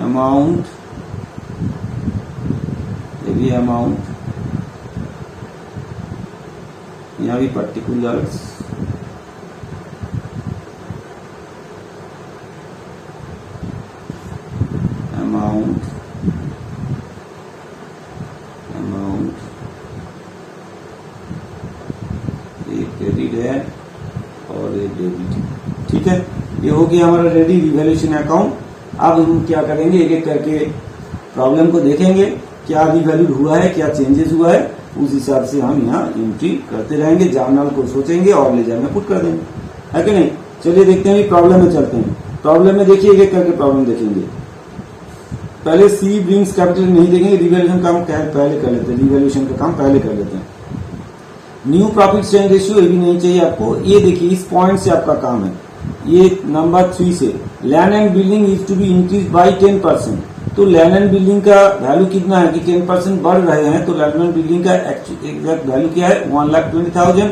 अमाउंट, ये भी अमाउंट, यहाँ भी पर्टिकुलर्स, अमाउंट, एक क्रेडिट है और एक डेबिट। ठीक है, ये हो गया हमारा रेडी रीवैल्यूएशन अकाउंट। अब हम क्या करेंगे, एक एक करके प्रॉब्लम को देखेंगे, क्या रीवैल्यूड हुआ है, क्या चेंजेस हुआ है, उस हिसाब से हम यहाँ एंट्री करते रहेंगे। जर्नल को सोचेंगे और लेजर में पुट कर देंगे, है कि नहीं। चलिए देखते हैं, प्रॉब्लम में चलते हैं। प्रॉब्लम में देखिए, एक एक करके प्रॉब्लम देखेंगे। पहले सी ब्रिंग्स कैपिटल नहीं देखेंगे, रिवैल्यूएशन काम पहले कर लेते हैं, रिवैल्यूएशन का काम पहले कर लेते हैं। न्यू प्रॉफिट शेयरिंग रेशियो ये भी नहीं चाहिए आपको। ये देखिए, इस पॉइंट से आपका काम है, ये नंबर 3 से land and building is to be increase by 10%। तो लैंड एंड बिल्डिंग का वैल्यू कितना है कि 10% बढ़ रहे हैं, तो लैंड एंड बिल्डिंग का एग्जैक्ट वैल्यू क्या है, 1,20,000।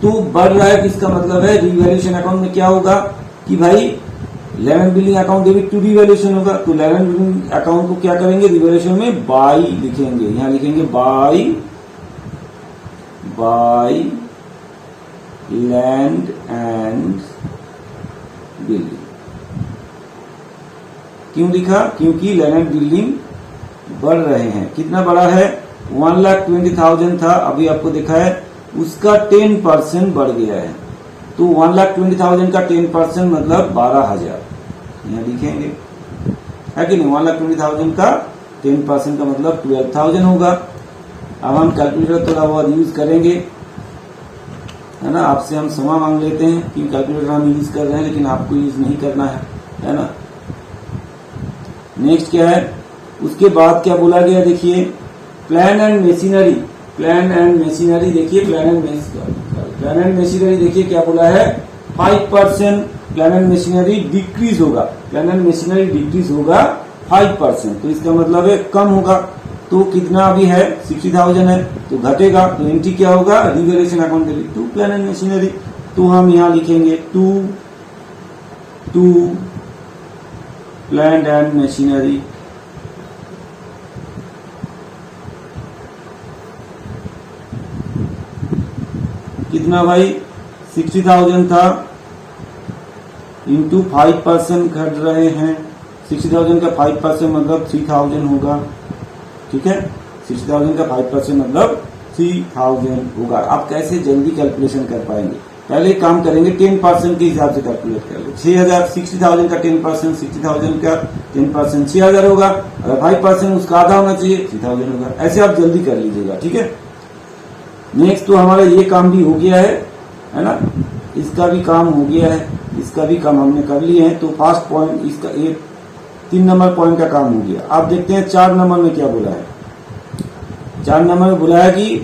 तो बढ़ रहा है, इसका मतलब है रीवैल्यूएशन अकाउंट में क्या होगा कि भाई land and building account debit to revaluation होगा। तो लैंड एंड बिल्डिंग अकाउंट को क्या करेंगे, रीवैल्यूएशन में बाई लिखेंगे, यहाँ लिखेंगे बाई लैंड एंड बिल्डिंग। क्यों लिखा, क्योंकि लैंड एंड बिल्डिंग बढ़ रहे हैं। कितना बढ़ा है, 1,20,000 था, अभी आपको दिखा है उसका 10% बढ़ गया है। तो 1,20,000 का 10% मतलब 12,000, यहाँ लिखेंगे, है कि नहीं। 1,20,000 का 10% का मतलब 12,000 होगा। अब हम कैलकुलेटर थोड़ा बहुत यूज करेंगे, है ना। आपसे हम समा मांग लेते हैं कि कैलकुलेटर हम यूज कर रहे हैं, लेकिन आपको यूज नहीं करना है ना। नेक्स्ट क्या है, उसके बाद क्या बोला गया, देखिए plan and machinery. Plan and machinery देखिए, प्लान एंड मशीनरी देखिए क्या बोला है, 5% प्लान एंड मशीनरी डिक्रीज होगा। प्लान एंड मशीनरी डिक्रीज होगा 5%, तो इसका मतलब है कम होगा। तो कितना अभी है, 60,000 है, तो घटेगा, तो एंट्री क्या होगा, revaluation account debit to plan and machinery. तो हम यहां लिखेंगे टू प्लान एंड मशीनरी। कितना भाई, 60,000 था, इंटू 5% घट रहे हैं। 60,000 का 5% मतलब 3,000 होगा, ठीक है। 60,000 का 5% मतलब 3,000 होगा। आप कैसे जल्दी कैलकुलेशन कर पाएंगे, पहले एक काम करेंगे, 10% के हिसाब से कैलकुलेट कर लो। 6,000, 60,000 का 10%, 60,000 का 10% 6,000 होगा। अगर 5% उसका आधा होना चाहिए, 3,000 होगा। ऐसे आप जल्दी कर लीजिएगा, ठीक है। नेक्स्ट तो हमारा ये काम भी हो गया है ना, इसका भी काम हो गया है, इसका भी काम हमने कर लिए हैं। तो फर्स्ट पॉइंट इसका, एक 3 नंबर पॉइंट का काम हो गया। आप देखते हैं 4 नंबर में क्या बोला है। 4 नंबर में बोला है कि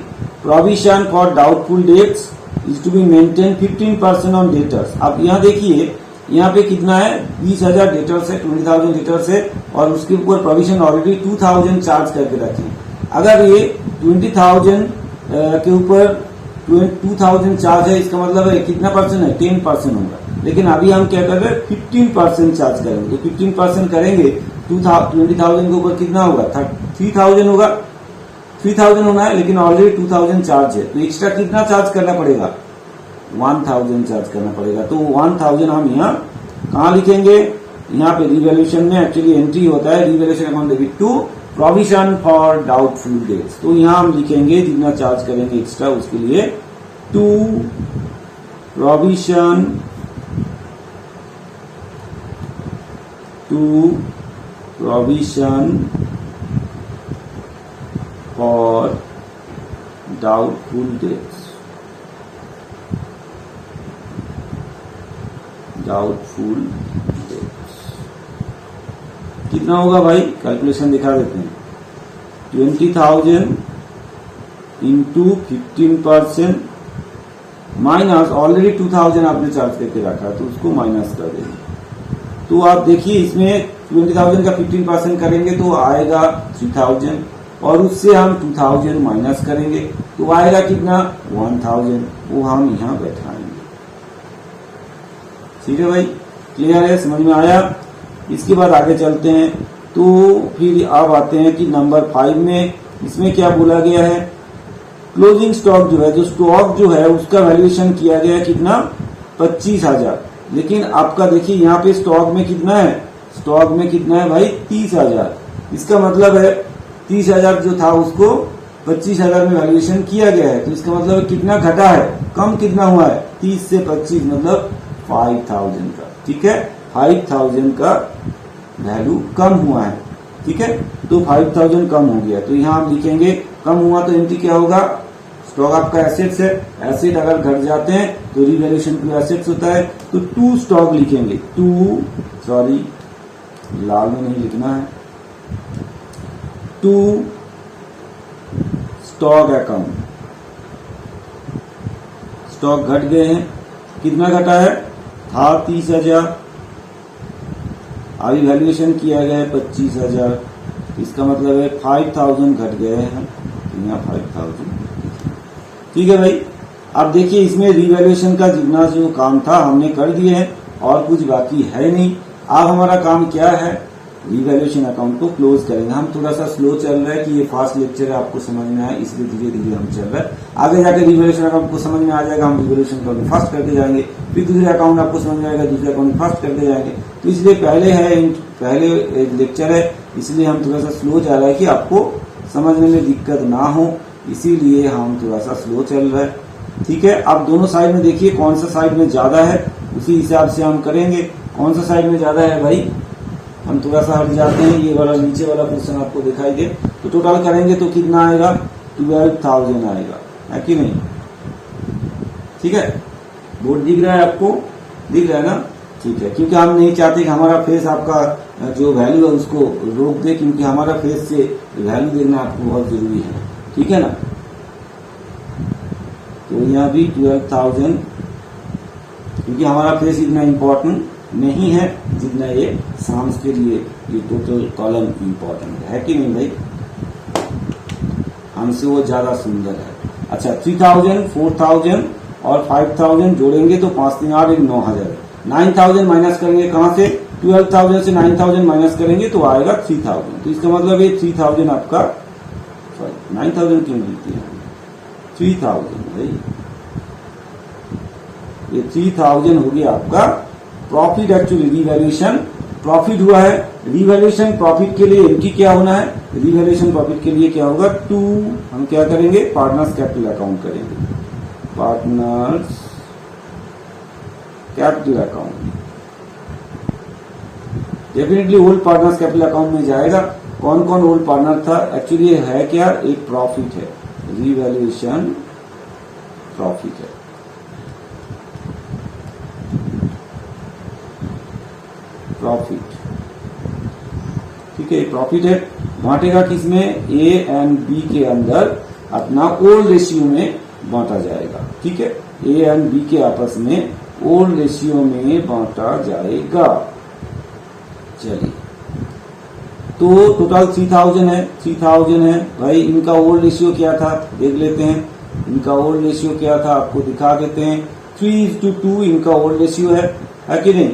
provision for doubtful debts is to be maintain 15% on debtors. आप यहाँ देखिए, यहाँ पे कितना है, 20,000 डेटर्स है, 20,000 डेटर्स है, और उसके ऊपर प्रोविजन ऑलरेडी 2,000 चार्ज करके रखे। अगर ये 20,000 के ऊपर 2,000 चार्ज है, इसका मतलब है कितना परसेंट है, 10% होगा। लेकिन अभी हम क्या कर रहे हैं, 15% चार्ज करेंगे। 15% करेंगे, 20,000 के ऊपर कितना होगा, 3,000 होगा। 3,000 होना है, लेकिन ऑलरेडी 2,000 चार्ज है, तो एक्स्ट्रा कितना चार्ज करना पड़ेगा, 1,000 चार्ज करना पड़ेगा। तो 1,000 हम यहाँ कहाँ लिखेंगे, यहाँ पे रिवैल्यूएशन में एक्चुअली एंट्री होता है, revaluation account debit to provision for doubtful debts. तो यहाँ हम लिखेंगे जितना चार्ज करेंगे एक्स्ट्रा, उसके लिए to provision for doubtful debts. कितना होगा भाई, कैलकुलेशन दिखा देते हैं। 20,000 इंटू 15% माइनस ऑलरेडी 2,000 आपने चार्ज करके रखा, तो उसको माइनस कर देंगे। तो आप देखिए, इसमें 20,000 का 15% करेंगे तो आएगा 3,000, और उससे हम 2,000 माइनस करेंगे तो आएगा कितना, 1,000। वो हम यहाँ बैठाएंगे। ठीक है भाई, क्लियर है, समझ में आया। इसके बाद आगे चलते हैं। तो फिर अब आते हैं कि नंबर 5 में, इसमें क्या बोला गया है, क्लोजिंग स्टॉक जो है, जो स्टॉक जो है उसका वैल्यूएशन किया गया है कितना, 25,000। लेकिन आपका देखिए यहाँ पे स्टॉक में कितना है, स्टॉक में कितना है भाई, 30,000। इसका मतलब है 30,000 जो था उसको 25,000 में वैल्यूएशन किया गया है। तो इसका मतलब कितना घटा है, कम कितना हुआ है, 30 से 25 मतलब 5,000 का, ठीक है। 5,000 का वैल्यू कम हुआ है, ठीक है। तो 5,000 कम हो गया, तो यहाँ हम लिखेंगे कम हुआ, तो एंट्री क्या होगा, स्टॉक आपका एसेट्स है, एसेट अगर घट जाते हैं तो रिवैल्यूएशन टू एसेट्स होता है। तो टू स्टॉक लिखेंगे, लाल में नहीं लिखना है, टू स्टॉक अकाउंट। स्टॉक घट गए हैं, कितना घटा है, था 30,000, अभी वैल्यूएशन किया गया है 25,000। इसका मतलब है 5,000 घट गए हैं, यहाँ 5,000, ठीक है भाई। अब देखिए इसमें रिवैल्यूएशन का जितना जो काम था हमने कर दिए हैं, और कुछ बाकी है नहीं। अब हमारा काम क्या है, रिवैल्यूएशन अकाउंट को क्लोज करेंगे। हम थोड़ा सा स्लो चल रहा है कि ये फास्ट लेक्चर है, आपको समझ में आया, इसलिए धीरे धीरे हम चल रहे हैं। आगे जाकर रिवैल्यूएशन अकाउंट को समझ में आ जाएगा, हम रिवैल्यूएशन अकाउंट फर्स्ट करते जाएंगे, फिर दूसरे अकाउंट आपको समझ में आएगा, दूसरे अकाउंट फर्स्ट करते जाएंगे। तो इसलिए पहले एक लेक्चर है, इसलिए हम थोड़ा सा स्लो जा रहा है कि आपको समझने में दिक्कत ना हो, इसीलिए हम थोड़ा सा स्लो चल रहा है, ठीक है। अब दोनों साइड में देखिए कौन सा साइड में ज्यादा है, उसी हिसाब से हम करेंगे। कौन सा साइड में ज्यादा है भाई, हम थोड़ा सा हट जाते हैं, ये वाला नीचे वाला पोर्शन आपको दिखाई दे। तो टोटल करेंगे तो कितना आएगा, 12,000 आएगा, है कि नहीं। ठीक है, बोर्ड दिख रहा है आपको, दिख रहा है ना, ठीक है, क्योंकि हम नहीं चाहते कि हमारा फेस आपका जो वैल्यू है उसको रोक दे, क्योंकि हमारा फेस से वैल्यू देखना आपको बहुत जरूरी है, ठीक है ना। तो यहाँ भी 12,000, क्योंकि हमारा फेस इतना इम्पोर्टेंट नहीं है जितना ये साम्स के लिए ये टोटल कॉलम इम्पोर्टेंट है कि नहीं भाई, हमसे वो ज्यादा सुंदर है। अच्छा 3000, 4000 और 5000 जोड़ेंगे तो 5 3 8 9,000। 9,000 माइनस करेंगे कहां से, 12,000 से 9,000 माइनस करेंगे तो आएगा 3,000। तो इसका मतलब ये 3,000 आपका, सॉरी 9,000 क्यों लिखते हैं, 3,000 भाई, ये 3,000 हो गया आपका प्रॉफिट। एक्चुअली रिवैल्यूएशन प्रॉफिट हुआ है, रिवैल्यूएशन प्रॉफिट के लिए इनकी क्या होना है, रिवैल्यूएशन प्रॉफिट के लिए क्या होगा, टू हम क्या करेंगे, पार्टनर्स कैपिटल अकाउंट करेंगे, partners capital account. Definitely old partners capital account में जाएगा। कौन कौन ओल्ड पार्टनर था, एक्चुअली है क्या, एक प्रॉफिट है, रिवैल्यूएशन प्रॉफिट है, प्रॉफिट, ठीक है, प्रॉफिट है। बांटेगा किसमें, ए एंड बी के अंदर अपना ओल्ड रेशियो में बांटा जाएगा, ठीक है, ए एंड बी के आपस में ओल्ड रेशियो में बांटा जाएगा। चलिए, तो टोटल 3,000 है, 3,000 है भाई। इनका ओल्ड रेशियो क्या था देख लेते हैं, इनका ओल्ड रेशियो क्या था आपको दिखा देते हैं, 3:2 इनका ओल्ड रेशियो है कि नहीं,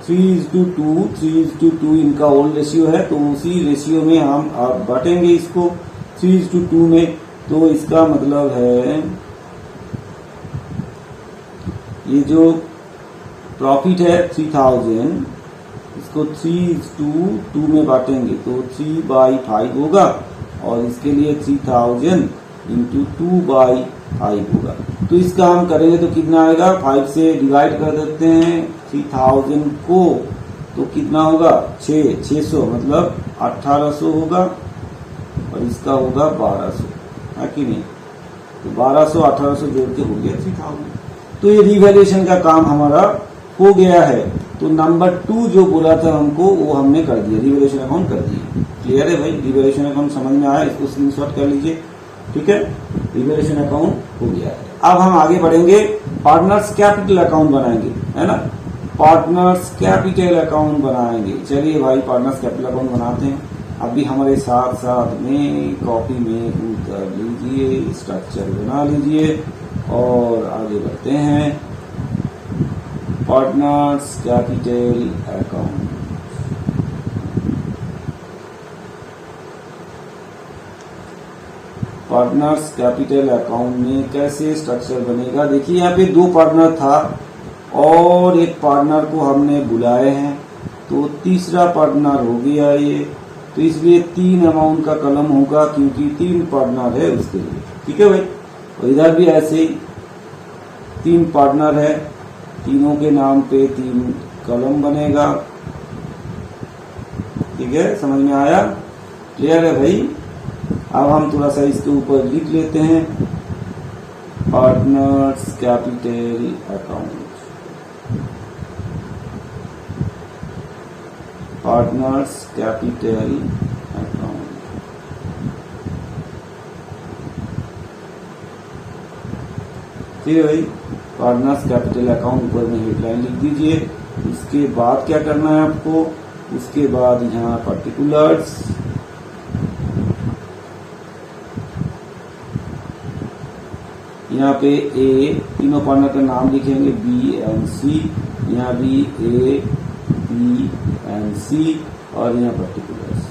3:2 इनका ओल्ड रेशियो है। तो उसी रेशियो में हम अब बांटेंगे इसको 3:2 में। तो इसका मतलब है ये जो प्रॉफिट है 3,000, इसको 3:2 में बांटेंगे तो 3/5 होगा, और इसके लिए 3,000 इंटू 2/5 होगा। तो इसका हम करेंगे तो कितना आएगा, 5 से डिवाइड कर देते हैं 3,000 को, तो कितना होगा 600 मतलब 1,800 होगा, और इसका होगा 1,200, है कि नहीं। तो 1,200 1,800 जोड़ के हो गया 3,000। तो ये रिवैल्यूएशन का काम हमारा हो गया है। तो नंबर 2 जो बोला था हमको वो हमने कर दिया, रिवैल्यूएशन अकाउंट कर दिया। क्लियर है भाई, रिवैल्यूएशन अकाउंट समझ में आया, इसको स्क्रीनशॉट कर लीजिए, ठीक है, रिवैल्यूएशन अकाउंट हो गया है। अब हम आगे बढ़ेंगे, पार्टनर्स कैपिटल अकाउंट बनाएंगे, है ना, पार्टनर्स कैपिटल अकाउंट बनाएंगे। चलिए भाई पार्टनर्स कैपिटल अकाउंट बनाते हैं। अभी हमारे साथ साथ में कॉपी में उतर लीजिए, स्ट्रक्चर बना लीजिए और आगे बढ़ते हैं। Partners capital account, partners capital account में कैसे स्ट्रक्चर बनेगा, देखिए यहाँ पे 2 पार्टनर था और एक पार्टनर को हमने बुलाए हैं, तो तीसरा पार्टनर हो गया ये। तो इसलिए 3 अमाउंट का कलम होगा क्योंकि 3 पार्टनर है उसके लिए, ठीक है भाई। और इधर भी ऐसे ही 3 पार्टनर है, तीनों के नाम पे 3 कलम बनेगा, ठीक है, समझ में आया, क्लियर है भाई। अब हम थोड़ा सा इसके ऊपर लिख लेते हैं, partners capital account, partners capital account. ठीक है भाई, पार्टनर्स कैपिटल अकाउंट ऊपर में हेडलाइन लिख दीजिए। उसके बाद क्या करना है आपको, उसके बाद यहाँ पर्टिकुलर्स, यहाँ पे ए, तीनों पार्टनर का नाम लिखेंगे, बी एंड सी, यहाँ भी ए बी एंड सी, और यहाँ पर्टिकुलर्स।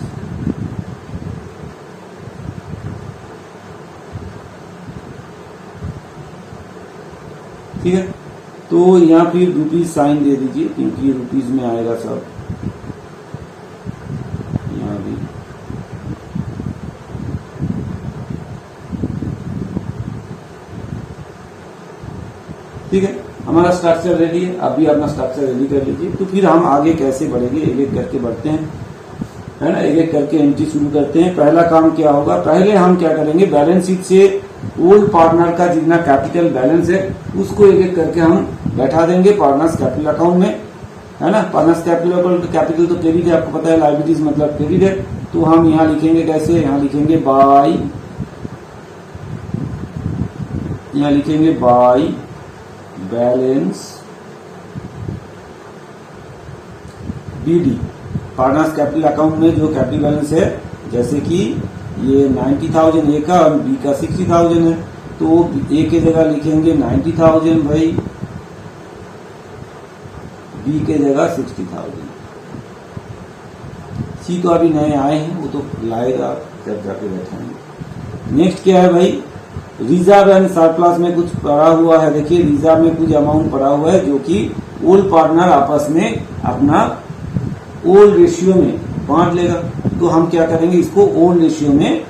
ठीक है, तो यहाँ फिर रुपीज साइन दे दीजिए क्योंकि रुपीज में आएगा सब, यहाँ भी ठीक है। हमारा स्ट्रक्चर रेडी है, अभी अपना स्ट्रक्चर रेडी कर लीजिए। तो फिर हम आगे कैसे बढ़ेंगे, एक एक करके बढ़ते हैं, है ना, एक एक करके एंट्री शुरू करते हैं। पहला काम क्या होगा, पहले हम क्या करेंगे, बैलेंस शीट से ओल्ड पार्टनर का जितना कैपिटल बैलेंस है उसको एक एक करके हम बैठा देंगे पार्टनर्स कैपिटल अकाउंट में, है ना। पार्टनर्स कैपिटल तो क्रेडिट है, आपको पता है, लायबिलिटीज मतलब क्रेडिट है। तो हम यहाँ लिखेंगे कैसे, यहाँ लिखेंगे by balance BD. Partners capital account में जो कैपिटल बैलेंस है, जैसे कि ये 90,000 ए का और बी का 60,000 है, तो ए के जगह लिखेंगे 90,000 भाई, बी के जगह 60,000। सी तो अभी नए आए हैं, वो तो लाएगा जब जाके बैठेंगे। नेक्स्ट क्या है भाई, रिजर्व एंड सरप्लस में कुछ पड़ा हुआ है। देखिए रिजर्व में कुछ अमाउंट पड़ा हुआ है जो कि ओल्ड पार्टनर आपस में अपना ओल्ड रेशियो में बांट लेगा। तो हम क्या करेंगे, इसको ओल्ड रेशियो में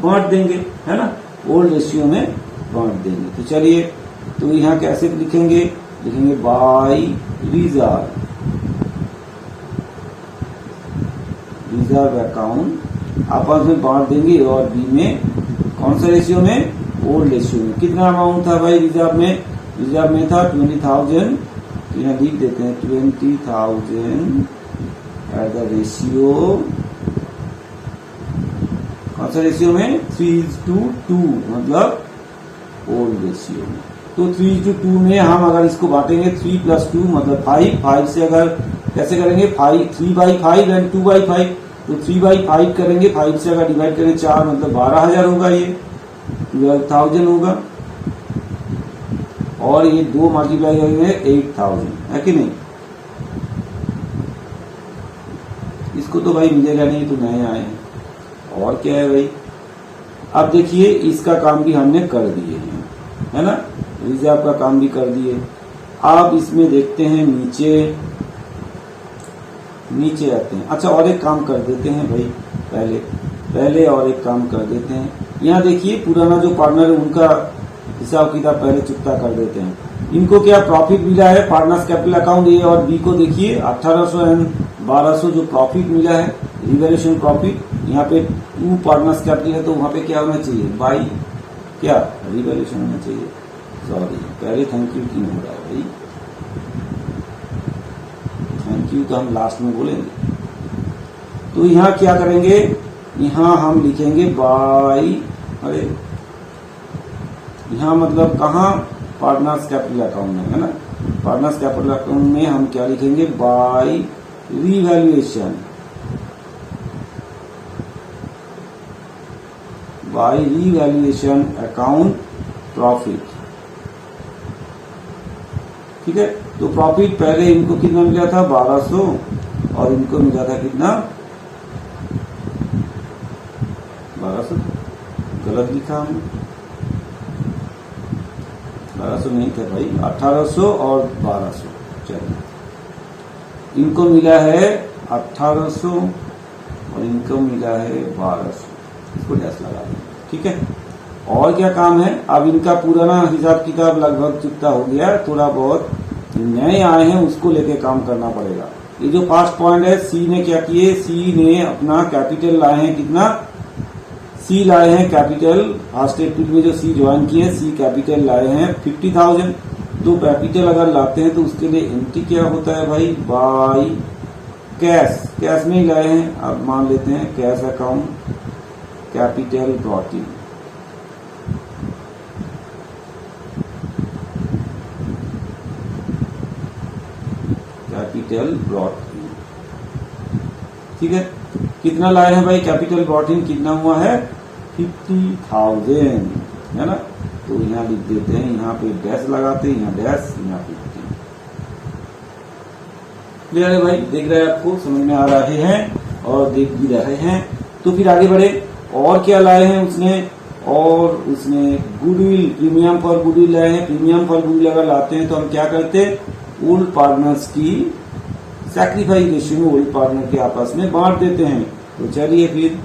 बांट देंगे, है ना, ओल्ड रेशियो में बांट देंगे। तो चलिए, तो यहाँ कैसे लिखेंगे, बाय रिजर्व अकाउंट आपस में बांट देंगे, और बी में कौन सा रेशियो में, ओल्ड रेशियो में। कितना अमाउंट था भाई रिजर्व में था 20,000, तो यहाँ लिख देते हैं 20,000 एट द रेशियो, कौन सा रेशियो में, 3:2, मतलब ओल्ड रेशियो में। तो 3:2 में हम अगर इसको बांटेंगे 3 + 2 मतलब 5 से अगर कैसे करेंगे, 3/5 एंड 2/5, तो 3/5 करेंगे, 5 से अगर डिवाइड करें 4 मतलब 12,000 होगा, ये 12,000 होगा, और ये 2 मल्टीप्लाई करेंगे 8,000, है कि नहीं। इसको तो भाई मिलेगा नहीं, तो नए आए हैं। और क्या है भाई, अब देखिए इसका काम भी हमने कर दिए हैं, है ना, रिजर्व का काम भी कर दिए। अब इसमें देखते हैं नीचे आते हैं। अच्छा, और एक काम कर देते हैं भाई, पहले और एक काम कर देते हैं। यहाँ देखिए पुराना जो पार्टनर है उनका हिसाब किताब पहले चुकता कर देते हैं। इनको क्या प्रॉफिट मिला है, पार्टनर्स कैपिटल अकाउंट ए और बी को देखिए 1800 एंड 1200 जो प्रॉफिट मिला है, रिवैल्यूएशन प्रॉफिट। यहाँ पे 2 पार्टनर्स कैपिटल है, तो वहां पे क्या होना चाहिए, बाई क्या, रिवैल्यूएशन होना चाहिए। सॉरी, पहले थैंक यू क्यों हो रहा है भाई, थैंक यू तो हम लास्ट में बोलेंगे। तो यहाँ क्या करेंगे, यहाँ हम लिखेंगे बाई, अरे यहाँ मतलब कहाँ, पार्टनर्स कैपिटल अकाउंट में, है ना। पार्टनर्स कैपिटल अकाउंट में हम क्या लिखेंगे, बाई रीवैल्यूएशन अकाउंट प्रॉफिट, ठीक है। तो प्रॉफिट पहले इनको कितना मिला था, 1200, और इनको मिला था कितना, 1200, गलत लिखा हमने, 1200 नहीं था भाई, 1800 और 1200। चलिए, इनको मिला है 1800 और इनको मिला है 1200, इसको डैश लगा दें, ठीक है। और क्या काम है, अब इनका पुराना हिसाब किताब लगभग चुकता हो गया, थोड़ा बहुत नए आए हैं उसको लेके काम करना पड़ेगा। ये जो फर्स्ट पॉइंट है, सी ने क्या किए, सी ने अपना कैपिटल लाए हैं, कितना, सी लाए हैं कैपिटल, फर्स्ट एप्रिल में जो सी ज्वाइन किए, सी कैपिटल लाए हैं 50,000। तो कैपिटल अगर लाते हैं तो उसके लिए एंट्री क्या होता है भाई, बाय कैश में ही लाए हैं। अब मान लेते हैं cash account capital brought in, ठीक है। कितना लाए हैं भाई, कैपिटल ब्रॉट इन कितना हुआ है, 50,000, है ना। तो यहाँ लिख देते हैं, यहाँ पे डैश लगाते हैं, यहाँ डैश, यहाँ 50। क्लियर है भाई, देख रहे हैं, आपको समझ में आ रहे हैं और देख भी रहे हैं। तो फिर आगे बढ़े, और क्या लाए हैं उसने, और उसने गुडविल, प्रीमियम फॉर गुडविल लाए हैं। प्रीमियम फॉर गुडविल अगर लाते हैं तो हम क्या करते हैं, ओल्ड पार्टनर्स की सैक्रिफाइस रेशियो में ओल्ड पार्टनर के आपस में बांट देते हैं। तो चलिए फिर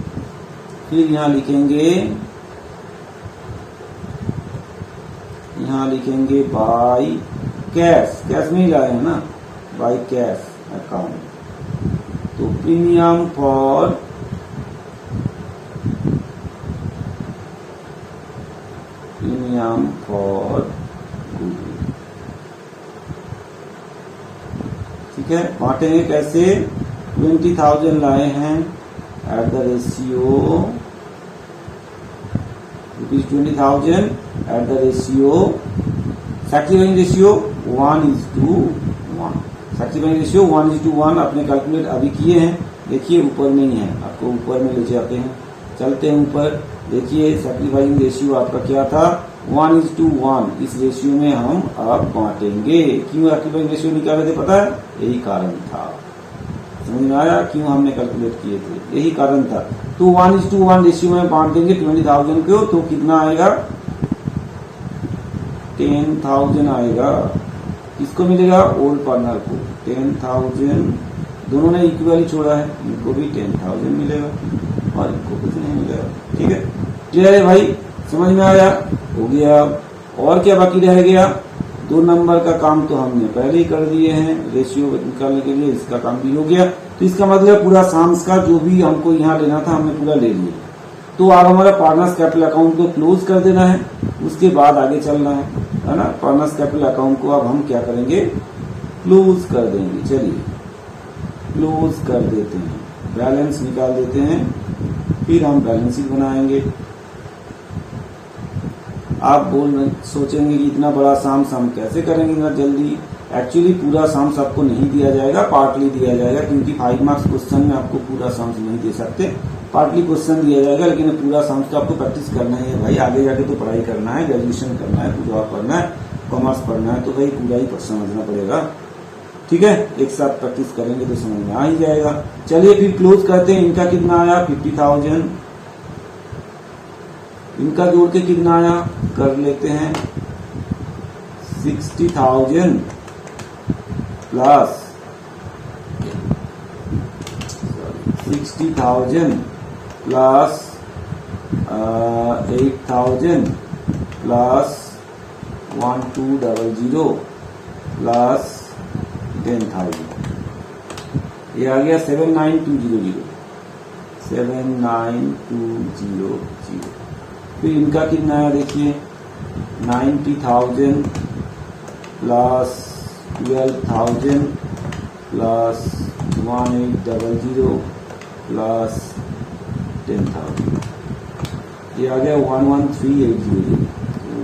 यहाँ लिखेंगे बाय कैश में ही लाए हैं ना, बाय कैश अकाउंट। तो प्रीमियम M फॉर गुडविल। ठीक है, बांटेंगे कैसे? 20,000 लाए हैं at the ratio ₹20,000 at the ratio sacrificing ratio 1:1। Sacrificing ratio 1:1 अपने कैलकुलेट अभी किए हैं। देखिए ऊपर में ही है, आपको ऊपर में ले जाते हैं, चलते हैं ऊपर। देखिए सैक्रिफाइंग रेशियो आपका क्या था? 1:1। इस रेशियो में हम अब बांटेंगे। क्यों सैक्रिफाइंग रेशियो निकाले थे पता है? यही कारण था। समझ में आया क्यों हमने कैलकुलेट किए थे? यही कारण था। तो 1:1 रेशियो में बांट देंगे 20,000 को, तो कितना आएगा? 10,000 आएगा। किसको मिलेगा? ओल्ड पार्टनर को 10,000। दोनों ने इक्वली छोड़ा है, इनको भी 10,000 मिलेगा और इनको कुछ नहीं मिलेगा। ठीक है, क्लियर है भाई? समझ में आया? हो गया। और क्या बाकी रह गया? 2 नंबर का काम तो हमने पहले ही कर दिए हैं रेशियो निकालने के लिए, इसका काम भी हो गया। तो इसका मतलब पूरा साम्स का जो भी हमको यहाँ लेना था हमने पूरा ले लिया। तो अब हमारा पार्टनर्स कैपिटल अकाउंट को क्लोज कर देना है, उसके बाद आगे चलना है ना। पार्टनर्स कैपिटल अकाउंट को अब हम क्या करेंगे? क्लोज कर देंगे। चलिए क्लोज कर देते हैं, बैलेंस निकाल देते हैं, फिर हम बैलेंस शीट बनाएंगे। आप सोचेंगे कि इतना बड़ा साम्स हम कैसे करेंगे ना जल्दी। एक्चुअली पूरा साम्स आपको नहीं दिया जाएगा, पार्टली दिया जाएगा, क्योंकि 5 मार्क्स क्वेश्चन में आपको पूरा साम्स नहीं दे सकते। पार्टली क्वेश्चन दिया जाएगा, लेकिन पूरा साम्स तो आपको प्रैक्टिस करना ही है भाई। आगे जाके तो पढ़ाई करना है, ग्रेजुएशन करना है, जॉब करना है, कॉमर्स पढ़ना है, तो भाई पूरा ही समझना पड़ेगा। ठीक है, एक साथ प्रैक्टिस करेंगे तो समझ में आ ही जाएगा। चलिए फिर क्लोज करते हैं। इनका कितना आया? 50,000। इनका जोड़ के कितना आया? कर लेते हैं 60,000 प्लस 60,000 प्लस 8,000 प्लस 1200 प्लस 10,000। ये आ गया 79200। 79200। फिर इनका कितना है? देखिए 90,000 प्लस 12,000 प्लस 1800 प्लस 10,000। ये आ गया 113,800।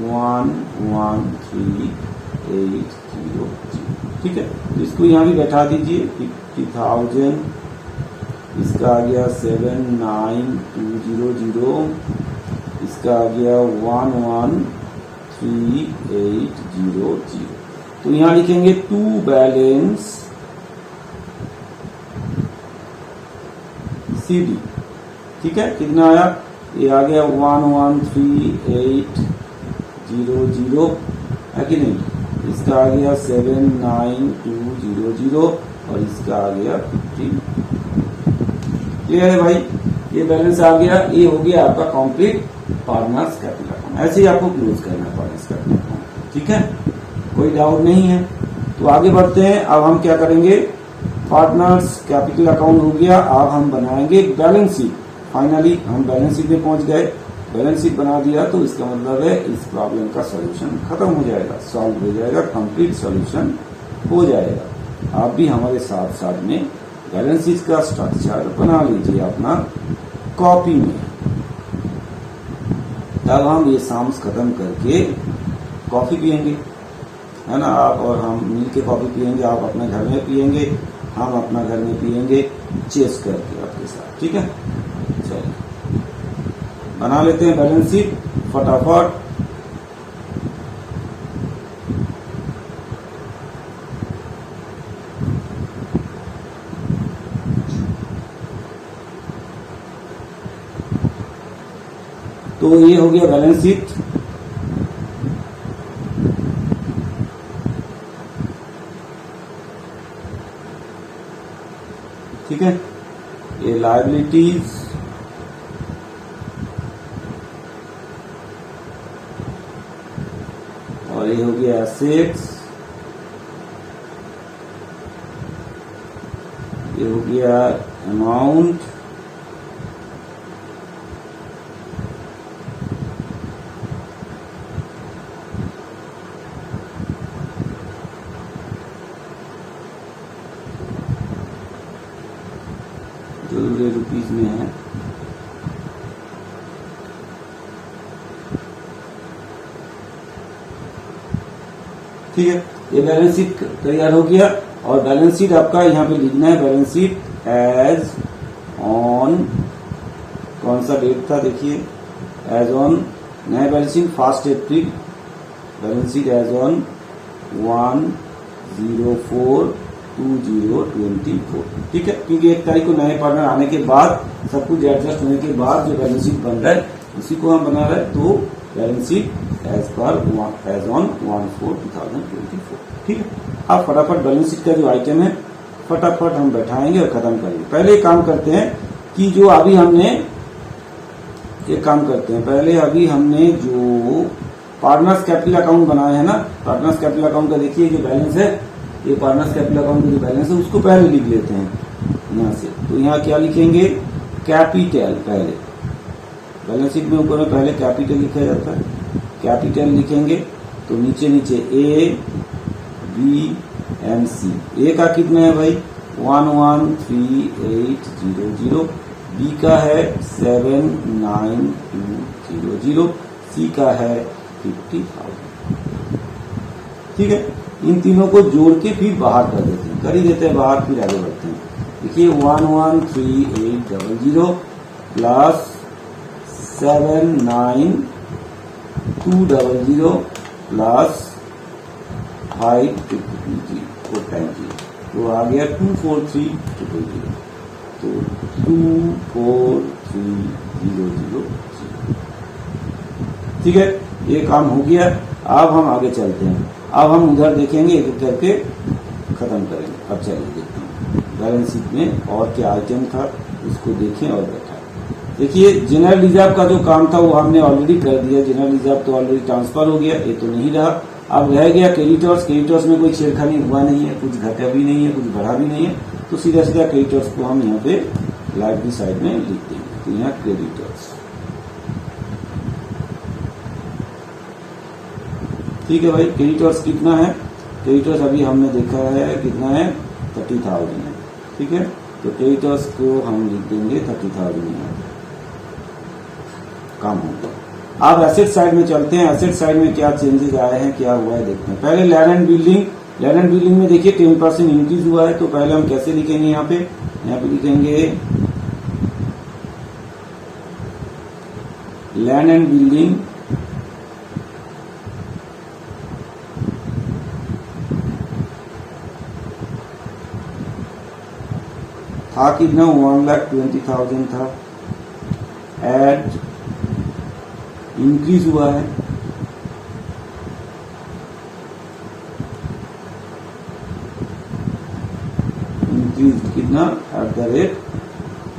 113,800। ठीक है, तो इसको यहाँ भी बैठा दीजिए। 50,000, इसका आ गया 79200, इसका आ गया 113,800। तो यहाँ लिखेंगे टू बैलेंस CD। ठीक है, कितना आया? ये आ गया 113,800 है कि नहीं? इसका आ गया 79200 और इसका आ गया 50। क्लियर है भाई? ये बैलेंस आ गया। ये हो गया आपका कंप्लीट पार्टनर्स कैपिटल अकाउंट। ऐसे ही आपको क्लोज करना है पार्टनर्स कैपिटल अकाउंट। ठीक है, कोई डाउट नहीं है। तो आगे बढ़ते हैं। अब हम क्या करेंगे? पार्टनर्स कैपिटल अकाउंट हो गया। अब हम बनाएंगे बैलेंस शीट। फाइनली हम बैलेंस शीट में पहुंच गए। बैलेंस शीट बना दिया तो इसका मतलब है इस प्रॉब्लम का सॉल्यूशन खत्म हो जाएगा, सॉल्व हो जाएगा, कंप्लीट सॉल्यूशन हो जाएगा। आप भी हमारे साथ साथ में बैलेंस शीट का स्ट्रक्चर बना लीजिए अपना कॉपी में। तब हम ये साम्स खत्म करके कॉफी पियेंगे, है ना। आप और हम मिलके कॉफी पियेंगे। आप अपने घर में पियेंगे, हम अपना घर में पियेंगे, चेस करके आपके साथ। ठीक है, चलिए बना लेते हैं बैलेंस शीट फटाफट। तो ये हो गया बैलेंस शीट। ठीक है, ये लायबिलिटीज, और ये हो गया एसेट्स, ये हो गया अमाउंट, जो रुपीज में है। ठीक है, ये बैलेंस शीट तैयार हो गया। और बैलेंस शीट आपका यहाँ पे लिखना है, बैलेंस शीट एज ऑन, कौन सा डेट था देखिए, एज ऑन, नया balance sheet 1 April, balance sheet as on 1/04/2024। ठीक है, क्योंकि 1 तारीख को नए पार्टनर आने के बाद, सब कुछ एडजस्ट होने के बाद जो बैलेंस शीट बन रहा है उसी को हम बना रहे हैं। तो बैलेंस शीट एज ऑन 1/4/2024। ठीक है, आप फटाफट बैलेंस शीट का जो आइटम है फटाफट हम बैठाएंगे और खत्म करेंगे। पहले काम करते हैं कि जो अभी हमने एक काम करते हैं, पहले अभी हमने जो पार्टनर्स कैपिटल अकाउंट बनाया है ना, पार्टनर्स कैपिटल अकाउंट का देखिए जो बैलेंस है, ये पार्टनर्स कैपिटल अकाउंट का जो बैलेंस है उसको पहले लिख लेते हैं यहाँ से। तो यहाँ क्या लिखेंगे, कैपिटल, पहले बैलेंस शीट में ऊपर में पहले कैपिटल लिखा जाता है, कैपिटल लिखेंगे। तो नीचे नीचे ए बी एंड सी। ए का कितना है भाई 113800, बी का है 79200, सी का है 50,000। ठीक है, इन तीनों को जोड़ के फिर बाहर कर देते हैं, कर ही देते हैं बाहर, फिर आगे बढ़ते हैं। देखिए 113800 प्लस 79200 प्लस 550, तो आ गया 24300, तो 24300। ठीक है, ये काम हो गया। अब हम आगे चलते हैं, अब हम उधर देखेंगे, एक एक करके खत्म करेंगे। अब चलिए देखते हैं बैलेंस शीट में और क्या आइटम था, उसको देखें और बैठाएं। देखिए जनरल रिजर्व का जो काम था वो हमने ऑलरेडी कर दिया, जनरल रिजर्व तो ऑलरेडी ट्रांसफर हो गया, ये तो नहीं रहा। अब रह गया क्रेडिटर्स। क्रेडिटर्स में कोई छेड़खानी हुआ नहीं है, कुछ घटा भी नहीं है, कुछ बढ़ा भी नहीं है, तो सीधा सीधा क्रेडिटर्स को हम यहाँ पे लाइब्रेरी साइड में लिख देंगे। तो यहाँ क्रेडिटर्स, ठीक है भाई। क्रेडिटर्स कितना है, क्रेडिटर्स अभी हमने देखा है कितना है 30,000 है। ठीक है, तो क्रेडिटर्स को हम लिख देंगे 30,000 यहाँ, काम होगा। अब एसेट साइड में चलते हैं, एसेट साइड में क्या चेंजेस आए हैं, क्या हुआ है देखते हैं। पहले land and building, land and building में देखिए 10% इंक्रीज हुआ है। तो पहले हम कैसे लिखेंगे, यहाँ पे लिखेंगे लैंड एंड बिल्डिंग था कितना 1,20,000 था, एड इंक्रीज हुआ है, इंक्रीज कितना एट द रेट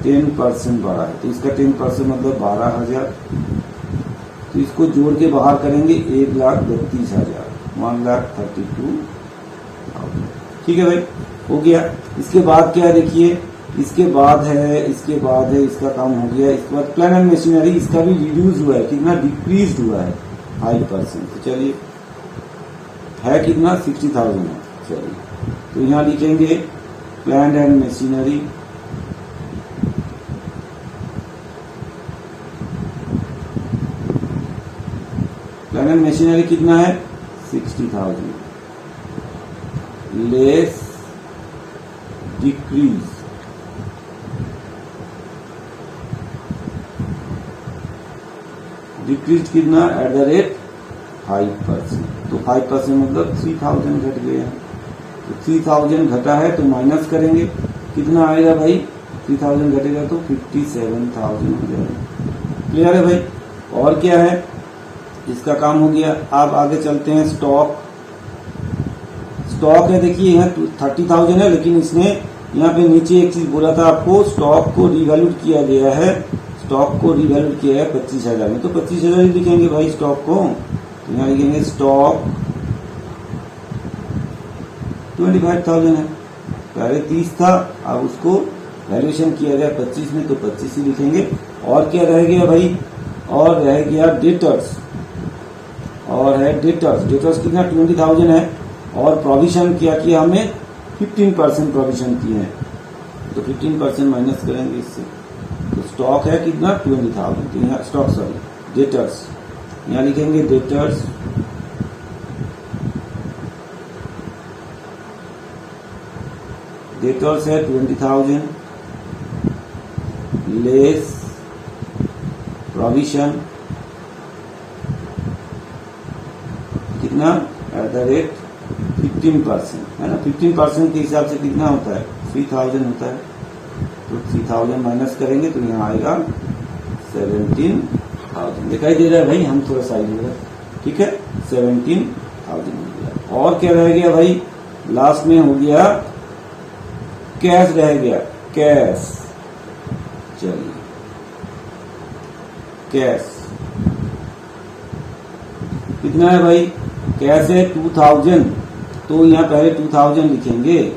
10% बढ़ा है। तो इसका 10% मतलब 12,000। तो इसको जोड़ के बाहर करेंगे 1,32,000, 1,32,000। ठीक है भाई, हो गया। इसके बाद क्या देखिए, इसके बाद है इसका काम हो गया। इसके बाद प्लान एंड मशीनरी, इसका भी रिड्यूस हुआ है, कितना डिक्रीज हुआ है 5%। तो चलिए है कितना 60,000 है। चलिए तो यहाँ लिखेंगे plan and machinery, plan and machinery कितना है 60,000 लेस डिक्रीज, डिक्रीज कितना एट द रेट 5%। तो 5% मतलब 3,000 घट गए हैं। तो 3,000 घटा है तो माइनस करेंगे, कितना आएगा भाई 3,000 घटेगा तो 57,000 हो जाएगा। क्लियर है भाई। और क्या है, इसका काम हो गया। अब आगे चलते हैं स्टॉक। स्टॉक है देखिए यहाँ 30,000 है, लेकिन इसने यहाँ पे नीचे एक चीज बोला था आपको, स्टॉक को रिवैल्यूट किया गया है, स्टॉक को रिवैल्यूट किया है 25,000 में। तो 25,000 ही लिखेंगे भाई स्टॉक को। तो यहाँ लिखेंगे स्टॉक 25,000 है, पहले 30 था, अब उसको वैल्यूएशन किया गया 25 में, तो 25 ही लिखेंगे। और क्या रह गया भाई, और रह गया डेटर्स, और है डेटर्स। डेटर्स कितना 20,000 है, और प्रोविजन क्या किया हमने 15% प्रोविजन किए हैं। तो 15% माइनस करेंगे इससे। तो स्टॉक है कितना 20,000, तो यहाँ स्टॉक सॉरी डेटर्स, यहाँ लिखेंगे डेटर्स डेटर्स है 20,000 लेस प्रोविजन कितना @ 15% है ना। 15% के हिसाब से कितना होता है 3,000 होता है। तो 3,000 माइनस करेंगे तो यहाँ आएगा 17,000। दिखाई दे रहा है भाई, हम थोड़ा साइड हो रहा है, ठीक है। 17,000 हो गया। और क्या रह गया भाई, लास्ट में हो गया कैश रह गया, कैश। चलिए कैश कितना है भाई, कैश है 2,000, तो यहाँ पहले 2,000 लिखेंगे।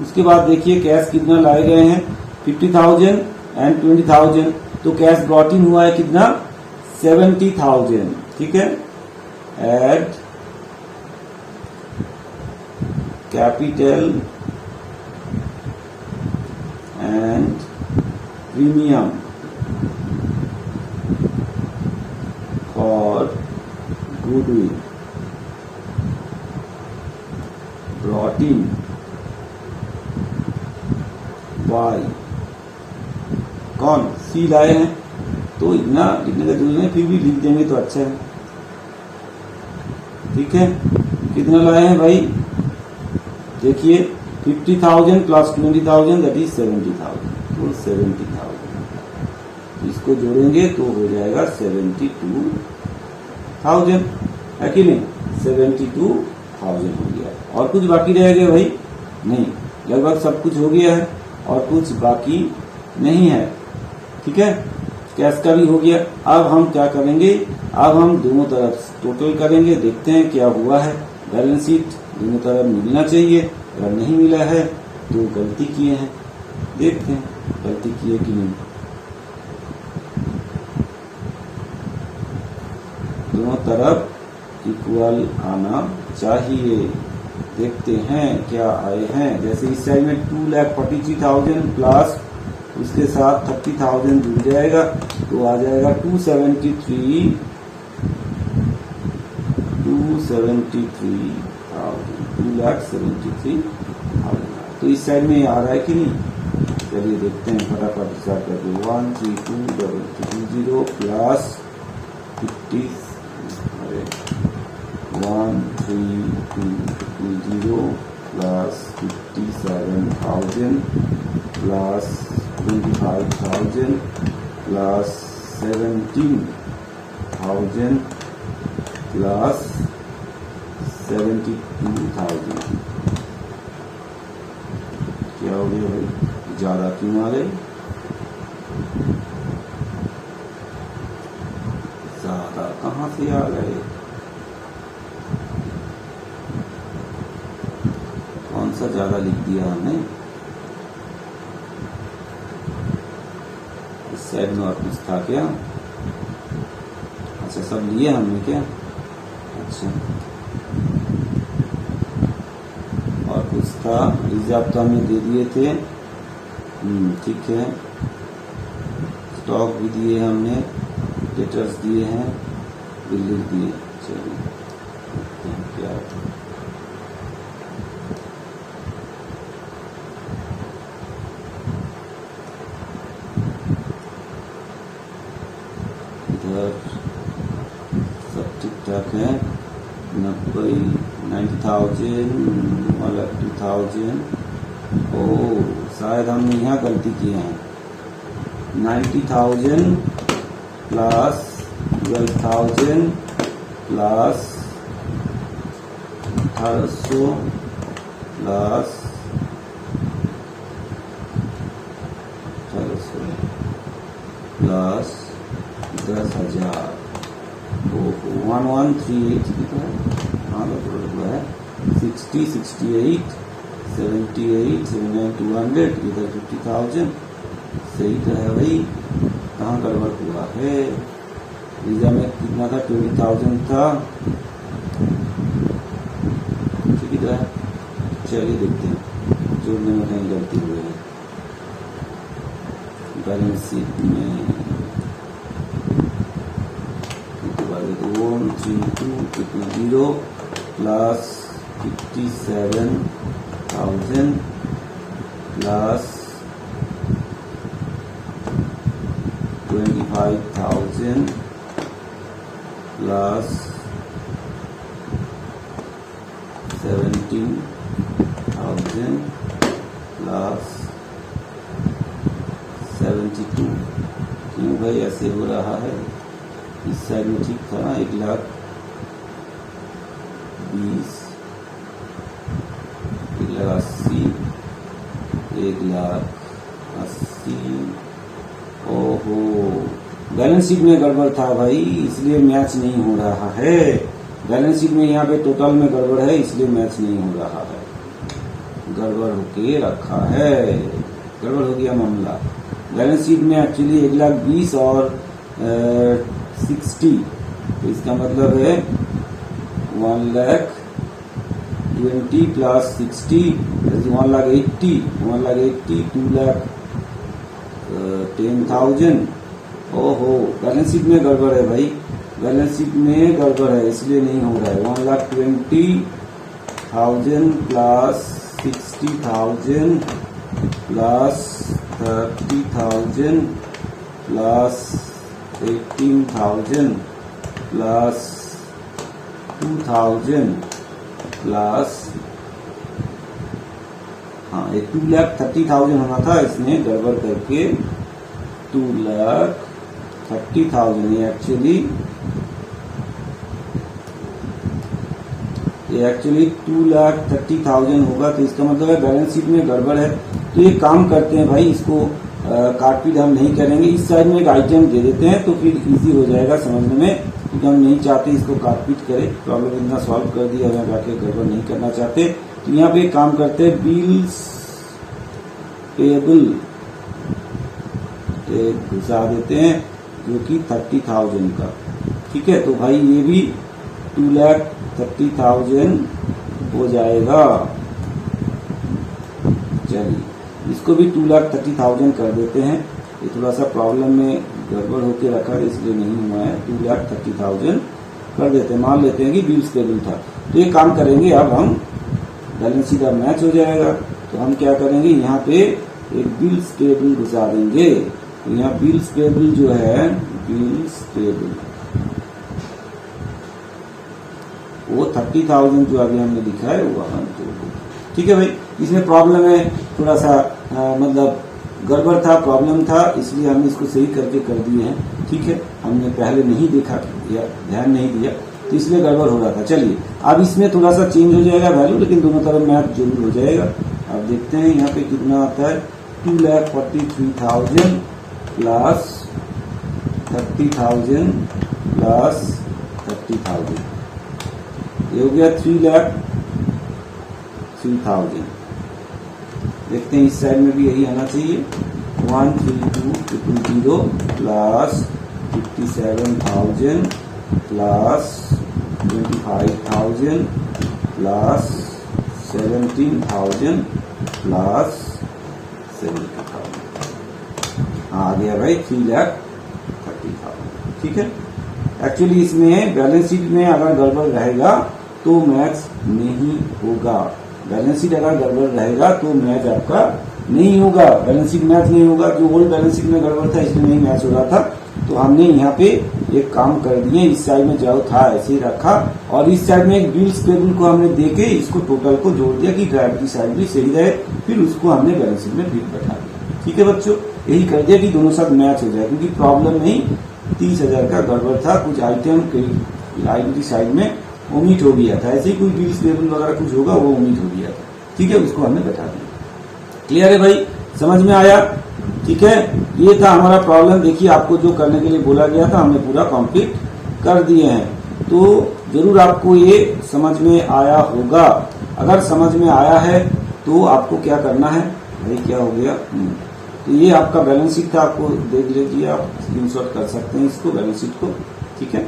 उसके बाद देखिए कैश कितना लाए गए हैं 50,000 एंड 20,000, तो कैश ब्रॉट इन हुआ है कितना 70,000, ठीक है। Add capital and premium for goodwill brought in by कौन, सी लाए हैं, तो इतना लिखने का जरूरी नहीं, फिर भी लिख देंगे तो अच्छा है, ठीक है। कितना लाए हैं भाई, देखिए 50,000 प्लस 20,000 दैट इज 70,000, तो 70,000 इसको जोड़ेंगे तो हो जाएगा 72,000, है कि नहीं। 72,000 हो गया। और कुछ बाकी रह गया भाई, नहीं, लगभग सब कुछ हो गया है और कुछ बाकी नहीं है, ठीक है। कैश का भी हो गया। अब हम क्या करेंगे, अब हम दोनों तरफ टोटल करेंगे, देखते हैं क्या हुआ है। बैलेंस शीट दोनों तरफ मिलना चाहिए, अगर नहीं मिला है तो गलती किए हैं, देखते हैं गलती किए कि नहीं। दोनों तरफ इक्वल आना चाहिए, देखते हैं क्या आए हैं। जैसे इस साइड में 2,43,000 प्लस उसके साथ 30,000 जुड़ जाएगा तो आ जाएगा 273,000, तो इस साइड में आ रहा है कि नहीं। चलिए देखते हैं, फटाफट हिसाब करके 132,220 plus 13220 plus 57,000 plus 25,000 plus 17,000 plus 72,000। क्या हो गया भाई, ज्यादा क्यों आ गए, ज्यादा कहाँ से आ गए, कौन सा ज्यादा लिख दिया हमने। इस साइड में और कुछ था क्या, अच्छा सब लिए हमने क्या, अच्छा और कुछ था, रिजर्व तो हमने दे दिए थे, ठीक है। स्टॉक भी दिए हमने, डेटर्स दिए हैं, बिल लिख दिए। चलिए देखते हैं क्या होता है। इधर सब ठीक ठाक है, 90,000 मतलब 2,000। ओ शायद हमने यहाँ गलती किए हैं, 90,000 प्लस 12,000 प्लस 1,800 प्लस 1,800 प्लस 10,000 1138 कितना है, हाँ लगभग है 60, 68, 78, 79, 200, इधर 50,000। सही तो है भाई, कहाँ गड़बड़ हुआ है। वीजा में कितना था 20,000 था, ठीक है। चलिए देखते हैं जोड़ने में कहीं गलती हुई है। बैलेंस शीट में 132 प्लस 57,000 प्लस 25,000 प्लस 17,000 प्लस 72। क्यों भाई ऐसे हो रहा है? इस साइड में ठीक था ना, 1,20,000, 1,80,000, 1,80,000। ओहो, बैलेंस शीट में गड़बड़ था भाई, इसलिए मैच नहीं हो रहा है। बैलेंस शीट में यहाँ पे टोटल में गड़बड़ है, इसलिए मैच नहीं हो रहा है। गड़बड़ होके रखा है, गड़बड़ हो गया मामला। बैलेंस शीट में एक्चुअली 1,20,000 और 60, तो इसका मतलब है 1,20,000 प्लस 60 1,80,000, 2,10,000। ओहो, बैलेंस शीट में गड़बड़ है भाई, बैलेंस शीट में गड़बड़ है, इसलिए नहीं हो रहा है। 1,20,000 plus 60,000 plus 30,000 plus 18,000 plus 2,000 plus, हाँ, 2,30,000 होना था, इसने गड़बड़ करके 2,30,000। ये एक्चुअली 2,30,000 होगा, तो इसका मतलब है बैलेंस शीट में गड़बड़ है। तो ये काम करते हैं भाई, इसको काटपीट हम नहीं करेंगे, इस साइड में एक आइटम दे देते हैं, तो फिर इजी हो जाएगा समझने में, क्योंकि हम नहीं चाहते इसको काटपीट करें। प्रॉब्लम इतना सॉल्व कर दिया, यहाँ जाके गड़बड़ नहीं करना चाहते। तो यहाँ पे काम करते हैं, बिल्स पेएबल घुसा देते हैं, जो कि 30,000 का, ठीक है। तो भाई ये भी 2,30,000 हो जाएगा। चलिए, इसको भी 2,30,000 कर देते हैं। ये थोड़ा सा प्रॉब्लम में गड़बड़ होके रखा है, इसलिए नहीं हुआ है। 2,30,000 कर देते हैं, मान लेते हैं कि बिल्स पेएबल था। तो ये काम करेंगे, अब हम बैलेंस शीट अब मैच हो जाएगा। तो हम क्या करेंगे, यहाँ पे एक बिल्स पेएबल घुसा देंगे। तो यहाँ बिल्स पेएबल जो है, बिल्स पेएबल वो 30,000 जो अभी हमने लिखा है वो हम जोड़, ठीक है भाई। इसमें प्रॉब्लम है, थोड़ा सा मतलब गड़बड़ था, प्रॉब्लम था, इसलिए हमने इसको सही करके कर दिए हैं, ठीक है। हमने पहले नहीं देखा या ध्यान नहीं दिया, तो इसलिए गड़बड़ हो रहा था। चलिए, अब इसमें थोड़ा सा चेंज हो जाएगा वैल्यू, लेकिन दोनों तरफ मैच जरूर हो जाएगा। अब देखते हैं यहाँ पे कितना आता है। 2,43,000 प्लस 30,000 प्लस 30,000, ये हो गया 3,03,000। देखते हैं इस साइड में भी यही आना चाहिए। 132,000 प्लस 57,000 प्लस 25,000 प्लस 17,000 प्लस 70,000। हाँ, आ गया भाई 3,30,000, ठीक है। एक्चुअली इसमें बैलेंस शीट में अगर गड़बड़ रहेगा तो मैच नहीं होगा। बैलेंस शीट अगर गड़बड़ रहेगा तो मैच आपका नहीं होगा, बैलेंस शीट मैच नहीं होगा। जो ओल्ड बैलेंस शीट में गड़बड़ था, इसलिए नहीं मैच हो रहा था। तो हमने यहाँ पे एक काम कर दिए, इस साइड में जो था ऐसे ही रखा, और इस साइड में एक बिल्स पेएबल को हमने देके इसको टोटल को जोड़ दिया कि ड्राइवर की साइड भी सही रहे, फिर उसको हमने बैलेंस शीट में फिर बैठा दिया, ठीक है बच्चों। यही कर दिया कि दोनों साथ मैच हो जाए, क्योंकि प्रॉब्लम नहीं 30,000 का गड़बड़ था, कुछ आइटम लाइबिलिटी साइड में ओमिट हो गया था, ऐसे ही कोई बिल्स पेएबल वगैरह कुछ होगा वो ओमिट हो गया था, ठीक है। उसको हमने बैठा दिया। क्लियर है भाई, समझ में आया, ठीक है। ये था हमारा प्रॉब्लम। देखिए, आपको जो करने के लिए बोला गया था हमने पूरा कंप्लीट कर दिए हैं। तो जरूर आपको ये समझ में आया होगा। अगर समझ में आया है तो आपको क्या करना है भाई, क्या हो गया, तो ये आपका बैलेंस शीट था, आपको देख लीजिए, आप स्क्रीनशॉट कर सकते हैं इसको, बैलेंस शीट को, ठीक है।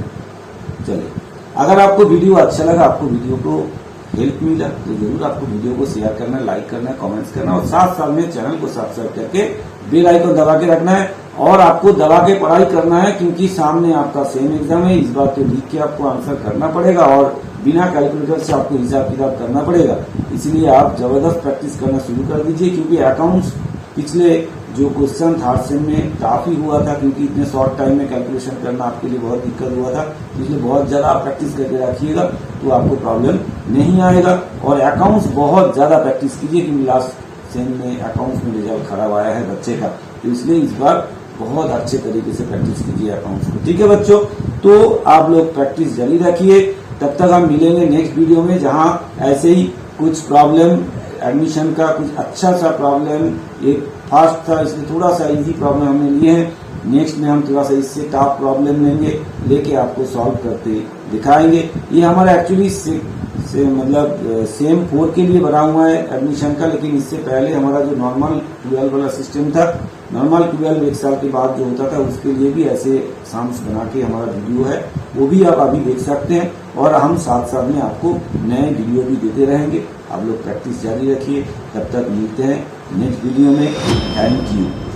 चलिए, अगर आपको वीडियो अच्छा लगा, आपको वीडियो को हेल्प मिला तो जरूर आपको वीडियो को शेयर करना है, लाइक करना है, कमेंट्स करना है और साथ साथ में चैनल को सब्सक्राइब करके बेल आइकन दबा के रखना है। और आपको दबा के पढ़ाई करना है क्योंकि सामने आपका सेम एग्जाम है। इस बार तो लिख के आपको आंसर करना पड़ेगा और बिना कैलकुलेटर से आपको हिसाब किताब करना पड़ेगा। इसलिए आप जबरदस्त प्रैक्टिस करना शुरू कर दीजिए क्योंकि अकाउंट्स पिछले जो क्वेश्चन थर्ड सेम में काफी हुआ था क्योंकि इतने शॉर्ट टाइम में कैलकुलेशन करना आपके लिए बहुत दिक्कत हुआ था। इसलिए बहुत ज्यादा आप प्रैक्टिस करके रखिएगा तो आपको प्रॉब्लम नहीं आएगा। और अकाउंट्स बहुत ज्यादा प्रैक्टिस कीजिए क्योंकि लास्ट सेम में अकाउंट्स में रिजल्ट खराब आया है बच्चे का, तो इसलिए इस बार बहुत अच्छे तरीके से प्रैक्टिस कीजिए अकाउंट्स को। ठीक है बच्चों, तो आप लोग प्रैक्टिस जारी रखिए। तब तक हम मिलेंगे नेक्स्ट वीडियो में जहां ऐसे ही कुछ प्रॉब्लम एडमिशन का कुछ अच्छा सा प्रॉब्लम, एक फास्ट था इसलिए थोड़ा सा इजी प्रॉब्लम हमने लिए हैं। नेक्स्ट में हम थोड़ा सा इससे टफ प्रॉब्लम लेके आपको सॉल्व करते दिखाएंगे। ये हमारा एक्चुअली मतलब सेम 4 के लिए बना हुआ है एडमिशन का, लेकिन इससे पहले हमारा जो नॉर्मल 12 वाला सिस्टम था, नॉर्मल 12 1 साल के बाद जो होता था उसके लिए भी ऐसे एग्जाम्स बना के हमारा वीडियो है, वो भी आप अभी देख सकते हैं। और हम साथ साथ में आपको नए वीडियो भी देते रहेंगे। आप लोग प्रैक्टिस जारी रखिए। तब तक मिलते हैं नेक्स्ट वीडियो में। Thank you.